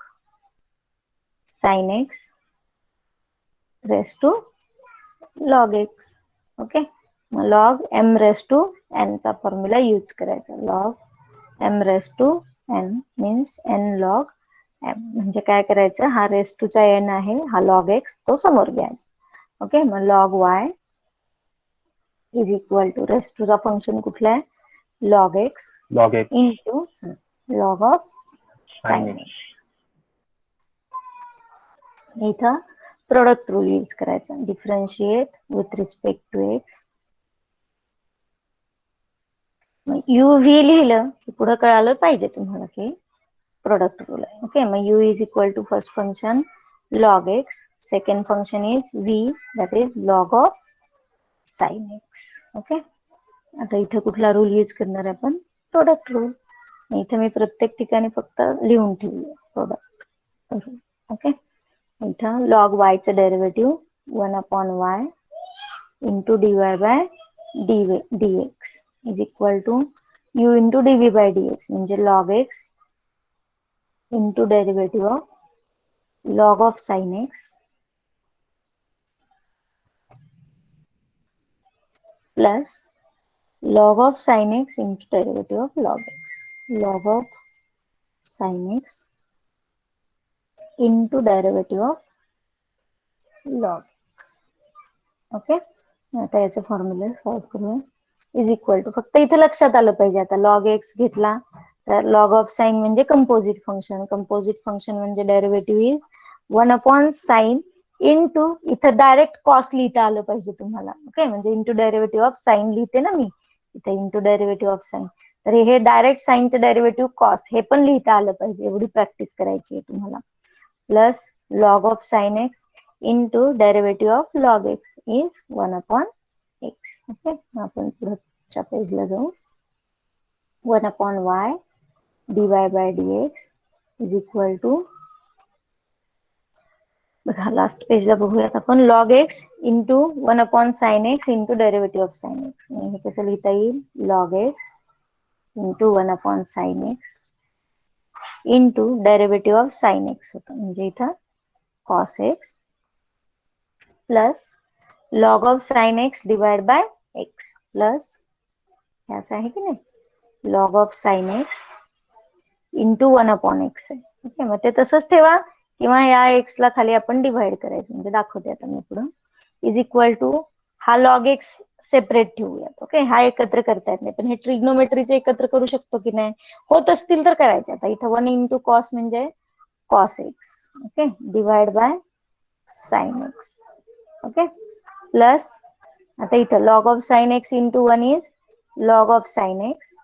sin x raise to log x. Okay, log m raise to n चा फॉर्म्युला यूज करायचा. Log m raise to n means n log m. म्हणजे काय करायचं, हा raise to चा n आहे, हा log x तो समोर घ्यायचा. ओके, मग log y is equal to raise to चा फंक्शन कुठला आहे, log x into log of sin x. इथं प्रोडक्ट रूल यूज करायचा. Differentiate with respect to x. U v लिहिलं की पुढे कळालं पाहिजे तुम्हाला की प्रोडक्ट रूल आहे. ओके, मग u is equal to first function log x, second function is v that is log of sin x. Okay, आता इथं कुठला रूल यूज करणार आहे आपण, प्रोडक्ट रूल. इथं मी प्रत्येक ठिकाणी फक्त लिहून ठेवले प्रोडक्ट रूल. ओके, इथं log y चं derivative 1/y into dy bye dx is equal to u into dv by dx, म्हणजे log x into derivative of log of sin x plus log of sin x into derivative of log x. log of sin x into derivative of log x. Okay, आता याचे formula solve करूया. Is equal to, फक्त इथे लक्षात आलं पाहिजे, आता log x घेतला तर log ऑफ साइन म्हणजे कंपोजिट फंक्शन. कंपोजिट फंक्शन म्हणजे डेरिव्हेटिव्ह इज 1/sin इंटू, इथं डायरेक्ट कॉस लिहिता आलं पाहिजे तुम्हाला. ओके, म्हणजे इंटू डेरिव्हेटिव्ह ऑफ साइन लिहिते ना मी इथे, इंटू डेरिव्हेटिव्ह ऑफ साइन, तर हे डायरेक्ट साइनचं डेरिव्हेटिव्ह कॉस हे पण लिहिता आलं पाहिजे, एवढी प्रॅक्टिस करायची आहे तुम्हाला. Plus log of sin x into derivative of log x is 1/x. Okay, आपण पुढच्या पेजला जाऊ. 1/y dy bye dx is equal to, बघा लास्ट पेजला बघूयात आपण, log x into 1/sin x into derivative of sin x. हे कसं लिहिता येईल, log x into 1/sin x into derivative of sin x होतं, म्हणजे इथं cos x plus log of sin x divide by x plus असं आहे की नाही, log of sin x into 1/x आहे. ओके, मग ते तसंच ठेवा किंवा या x ला खाली आपण डिवाइड करायचं, म्हणजे दाखवते आता मी पुढं. इज इक्वल टू, हा log x सेपरेट ठेवूयात. ओके, हा एकत्र करता येत नाही, पण हे ट्रिग्नोमेट्रीचे एकत्र करू शकतो की नाही, होत असतील तर करायचे. आता इथं 1 इंटू कॉस म्हणजे cos x. Okay, divide by sin x. Okay, plus आता इथं log of sin x into 1 is log of sin x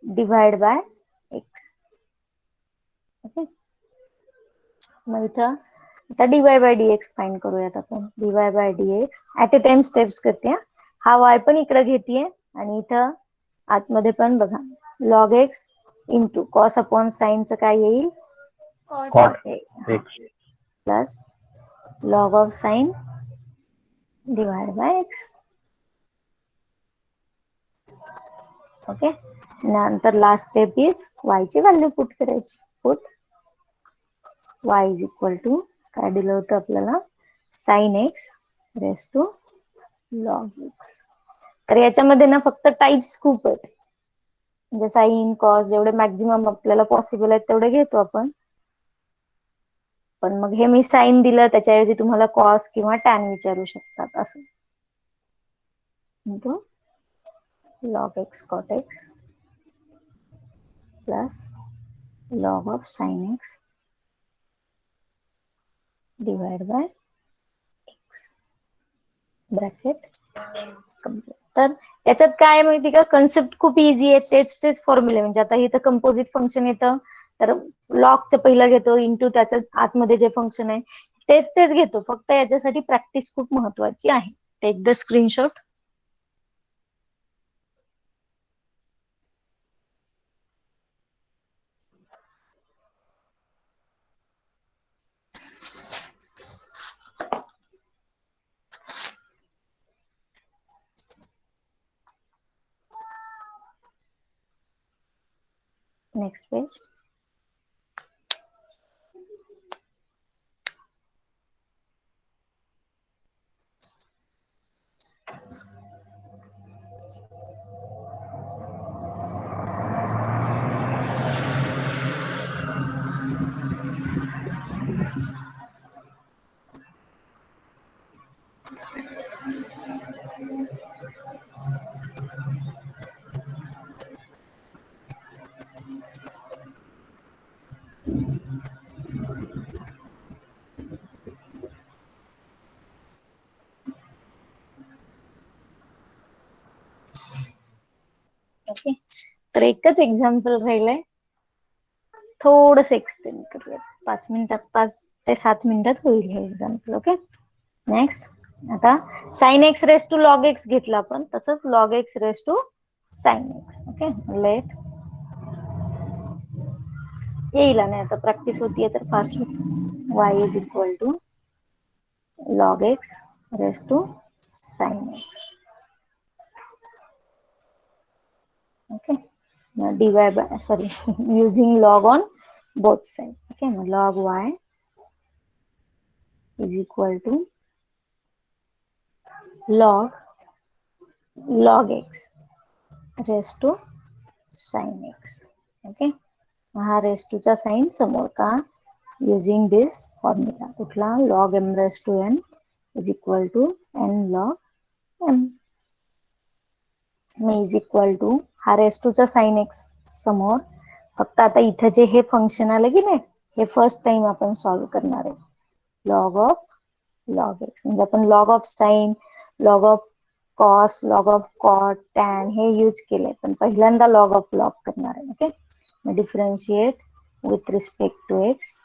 divide by x. Okay, मग इथं आता dy बाय dx फाइंड करूयात आपण. dy bye dx at a time steps करते. हा y पण इकडे घेतेय आणि इथं आतमध्ये पण बघा log x into cos upon साइनचं काय येईल, cot x plus log of sine divide by x. Okay, नंतर लास्ट स्टेप इज y ची व्हॅल्यू पुट करायची. Put y is equal to, काय दिलं होतं आपल्याला, sin x raise to log x. तर याच्यामध्ये ना फक्त टाइप्स खूप आहेत, म्हणजे साइन कॉस जेवढे मॅक्झिमम आपल्याला पॉसिबल आहेत तेवढे घेतो आपण. पण मग हे मी साइन दिलं, त्याच्याऐवजी तुम्हाला कॉस किंवा टॅन विचारू शकतात असं. Into log x cot x plus log of sin x divide by x bracket complete. तर याच्यात काय माहिती का, कन्सेप्ट खूप इझी आहे, तेच फॉर्म्युले. म्हणजे आता इथं कंपोजिट फंक्शन येतं, तर लॉगचं पहिलं घेतो इंटू त्याच्या आतमध्ये जे फंक्शन आहे तेच घेतो, फक्त याच्यासाठी प्रॅक्टिस खूप महत्वाची आहे. Take the screenshot. Next page. Okay, तर एकच एक्झाम्पल राहिलंय, थोडस एक्सटेंड करूया. 5 ते 7 मिनिटात होईल हे एक्झाम्पल. Okay, next. आता sign x raise to log x घेतला आपण, तसंच log x raise to sign x. Okay, late येईल आणि आता प्रॅक्टिस होतीये तर फास्ट होते. Y is equal to log x raise to sign x. Okay, dy by sorry using log on both sides. Okay, log y is equal to log x raised to sin x. Okay, हा raised to चा sign समोर का, using this formula. कुठला, log m raised to n is equal to n log m. Is equal to हा raise to चा sin x समोर. फक्त आता इथे जे हे फंक्शन आलं की नाही, हे फर्स्ट टाइम आपण सॉल्व्ह करणार आहे. लॉग ऑफ लॉग एक्स म्हणजे आपण log of sin, log of cos, log of cot, tan हे यूज केले, पण पहिल्यांदा लॉग ऑफ लॉग करणार आहे. ओके, मग differentiate with respect to x.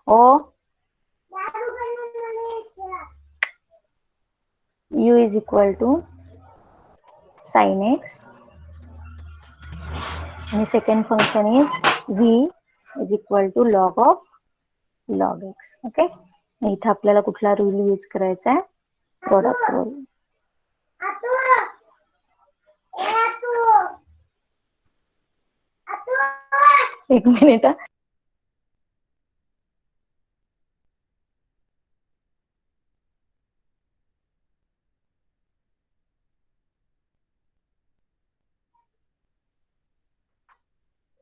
ओ u is equal to sin x आणि second function is v is equal to log of log x. Okay, इथे आपल्याला कुठला रूल यूज करायचा आहे, प्रोडक्ट रूल. एक मिनिट.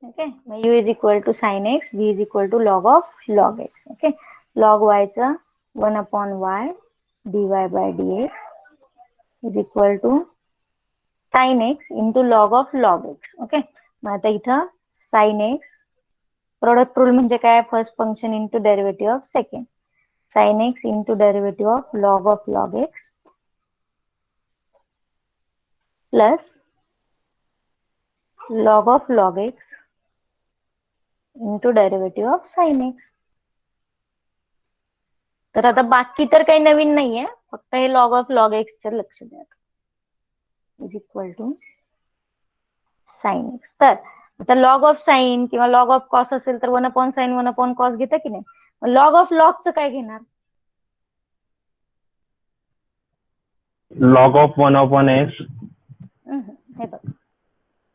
ओके, मग u is equal to sign x, v is equal to log of log x. Okay, log y चा 1/y dy bye dx is equal to sign x into log of log x. Okay, मग आता इथं sine x, product rule म्हणजे काय, first function into derivative of second. Sign x into derivative of log x plus log of log x into derivative of sign x. तर आता बाकी तर काही नवीन नाहीये, फक्त हे लॉग ऑफ लॉग एक्सचं लक्ष द्या. Is equal to sign x. तर आता लॉग ऑफ साइन किंवा लॉग ऑफ कॉस असेल तर 1/sin 1/cos घेता की नाही, लॉग ऑफ लॉगचं काय घेणार, log of 1/x. हे बघ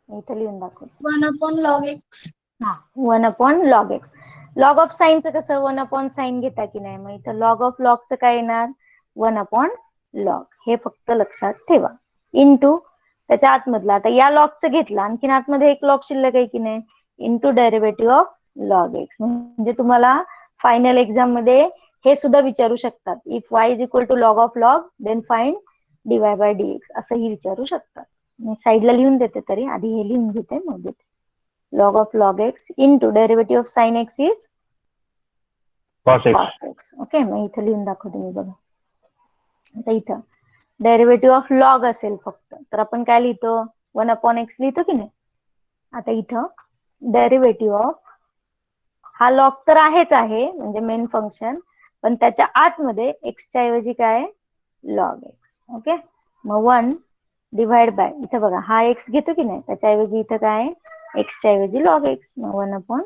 मी इथे लिहून दाखवतो. 1 log x. हा, 1 log x. लॉग ऑफ साइनचं कसं 1/sin घेता की नाही, मग इथं लॉग ऑफ लॉगचं काय येणार, 1/log. हे फक्त लक्षात ठेवा. इंटू त्याच्या आतमधला, आता या लॉगचं घेतलं, आणखीन आतमध्ये एक लॉग शिल्लक आहे की नाही, into derivative of log x. म्हणजे तुम्हाला फायनल एक्झाम मध्ये हे सुद्धा विचारू शकतात, if y is equal to log of log then find dy bye dx असंही विचारू शकतात. मी साईडला लिहून देते, तरी आधी हे लिहून घेते मग देते. Log of log x into derivative of sign x is cos x. cos x. Okay, मग इथं लिहून दाखवते मी बघा. आता इथं डेरिव्हेटिव्ह ऑफ लॉग असेल फक्त, तर आपण काय लिहितो, 1/x लिहितो की नाही. आता इथं डेरिव्हेटिव्ह ऑफ हा लॉग तर आहेच आहे म्हणजे मेन फंक्शन, पण त्याच्या आतमध्ये एक्सच्या ऐवजी काय आहे लॉग एक्स. ओके, मग 1 डिवाइड बाय, इथं बघा हा एक्स घेतो की नाही, त्याच्याऐवजी इथं काय आहे एक्सच्या ऐवजी लॉग एक्स, मग 1 अपॉन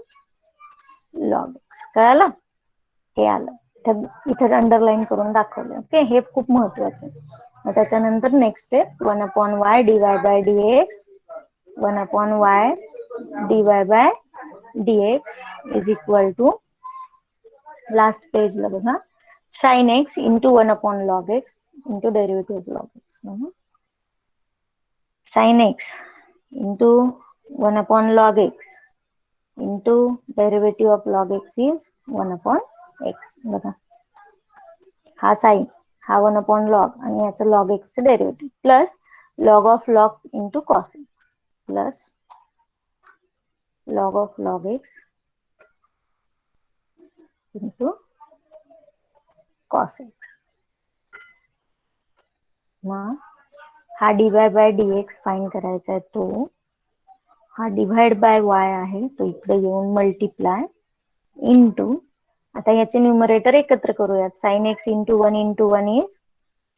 लॉग एक्स. कळालं? हे आलं इथं अंडरलाईन करून दाखवलं. ओके, हे खूप महत्वाचं आहे. मग त्याच्यानंतर next step 1 upon y dy by dx, 1 upon y dy by dx is equal to, last पेजला बघा, sine x into 1 upon log x into derivative of log x. Sine x into 1 upon log x into derivative of log x is 1 upon x. बघा हा sine, हा 1 upon log आणि याचं log एक्सचं derivative, plus log of log into cos x, plus log of log x into cos x. मग हा dy by dx find करायचा आहे, तो हा डिवाइड बाय वाय आहे, तो इकडे येऊन मल्टिप्लाय इंटू, आता याचे न्यूमरेटर एकत्र करूयात, sine x into 1 into 1 is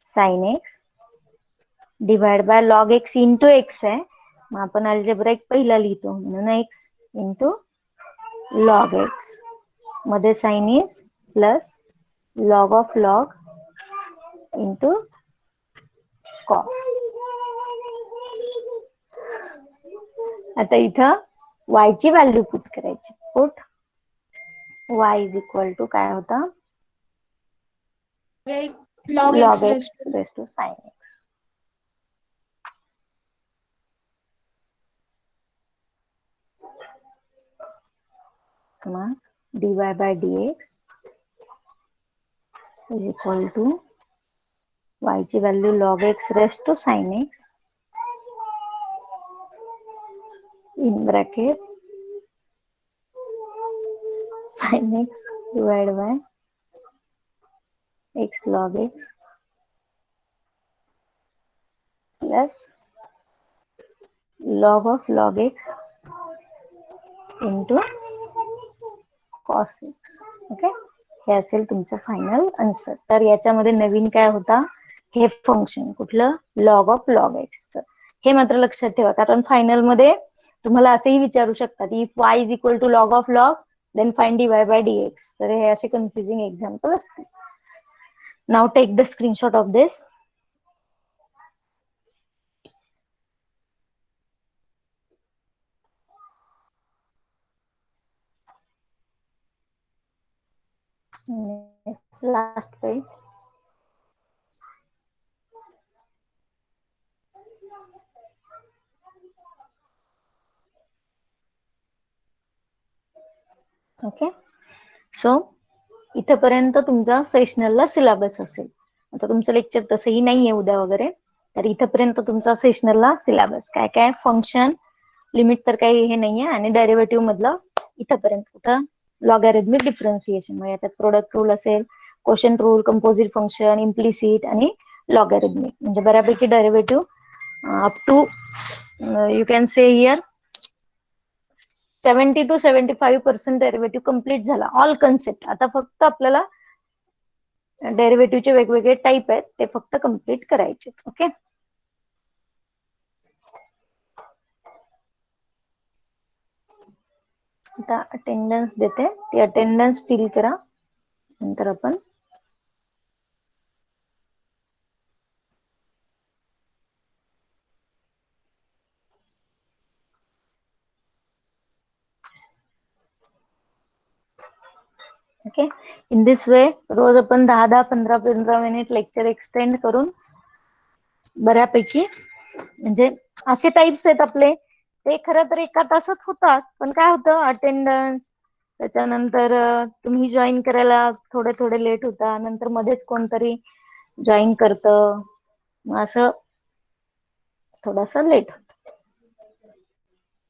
sign x divide by log x into x आहे, मग आपण अल्जेब्राइक पहिला लिहितो म्हणून एक्स इंटू लॉग एक्स, मध्ये sine is plus log of log into cos. आता इथं y ची व्हॅल्यू पुट करायची, put y is equal to काय होता log log x x raise to sign x. मग dy bye dx is equal to y ची value log x raise to sign x in bracket sine x divide by x log x plus log of log x into cos x. Okay, हे असेल तुमचं final answer. तर याच्यामध्ये नवीन काय होता, हे function कुठलं लॉग ऑफ लॉग एक्सचं, हे मात्र लक्षात ठेवा, कारण फायनल मध्ये तुम्हाला असेही विचारू शकतात if y is equal to log of log then find dy by dx. तर हे असे कन्फ्युजिंग एक्झाम्पल असतील. Now take the screenshot of this. Last page. Okay, so इथपर्यंत तुमचा सेशनलला सिलेबस असेल. आता तुमचं लेक्चर तसंही नाहीये उद्या वगैरे, तर इथपर्यंत तुमचा सेशनलला सिलेबस काय काय, फंक्शन लिमिट तर काही हे नाहीये, आणि डेरिव्हेटिव्ह मधलं इथपर्यंत कुठं लॉगॅरिथमिक डिफरन्सिएशन, मग याच्यात प्रोडक्ट रूल असेल, quotient rule, composite function, implicit आणि लॉगॅरिथमिक, म्हणजे बऱ्यापैकी derivative up to you can say here 70 to 75% derivative complete झाला, ऑल कन्सेप्ट. आता फक्त आपल्याला डेरिव्हेटिव्हचे वेगवेगळे टाईप आहेत, ते फक्त कम्प्लीट करायचे. ओके, आता अटेंडन्स देते, ती अटेंडन्स फिल करा, नंतर आपण ओके. इन दिस वे रोज आपण 10-10, 15-15 मिनिट लेक्चर एक्सटेंड करून बऱ्यापैकी, म्हणजे असे टाइप्स आहेत आपले, ते खरं तर एका तासात होतात, पण काय होतं अटेंडन्स, त्याच्यानंतर तुम्ही जॉईन करायला थोडे थोडे लेट होता, नंतर मध्येच कोणतरी जॉईन करतं, असं थोडासा लेट होतं.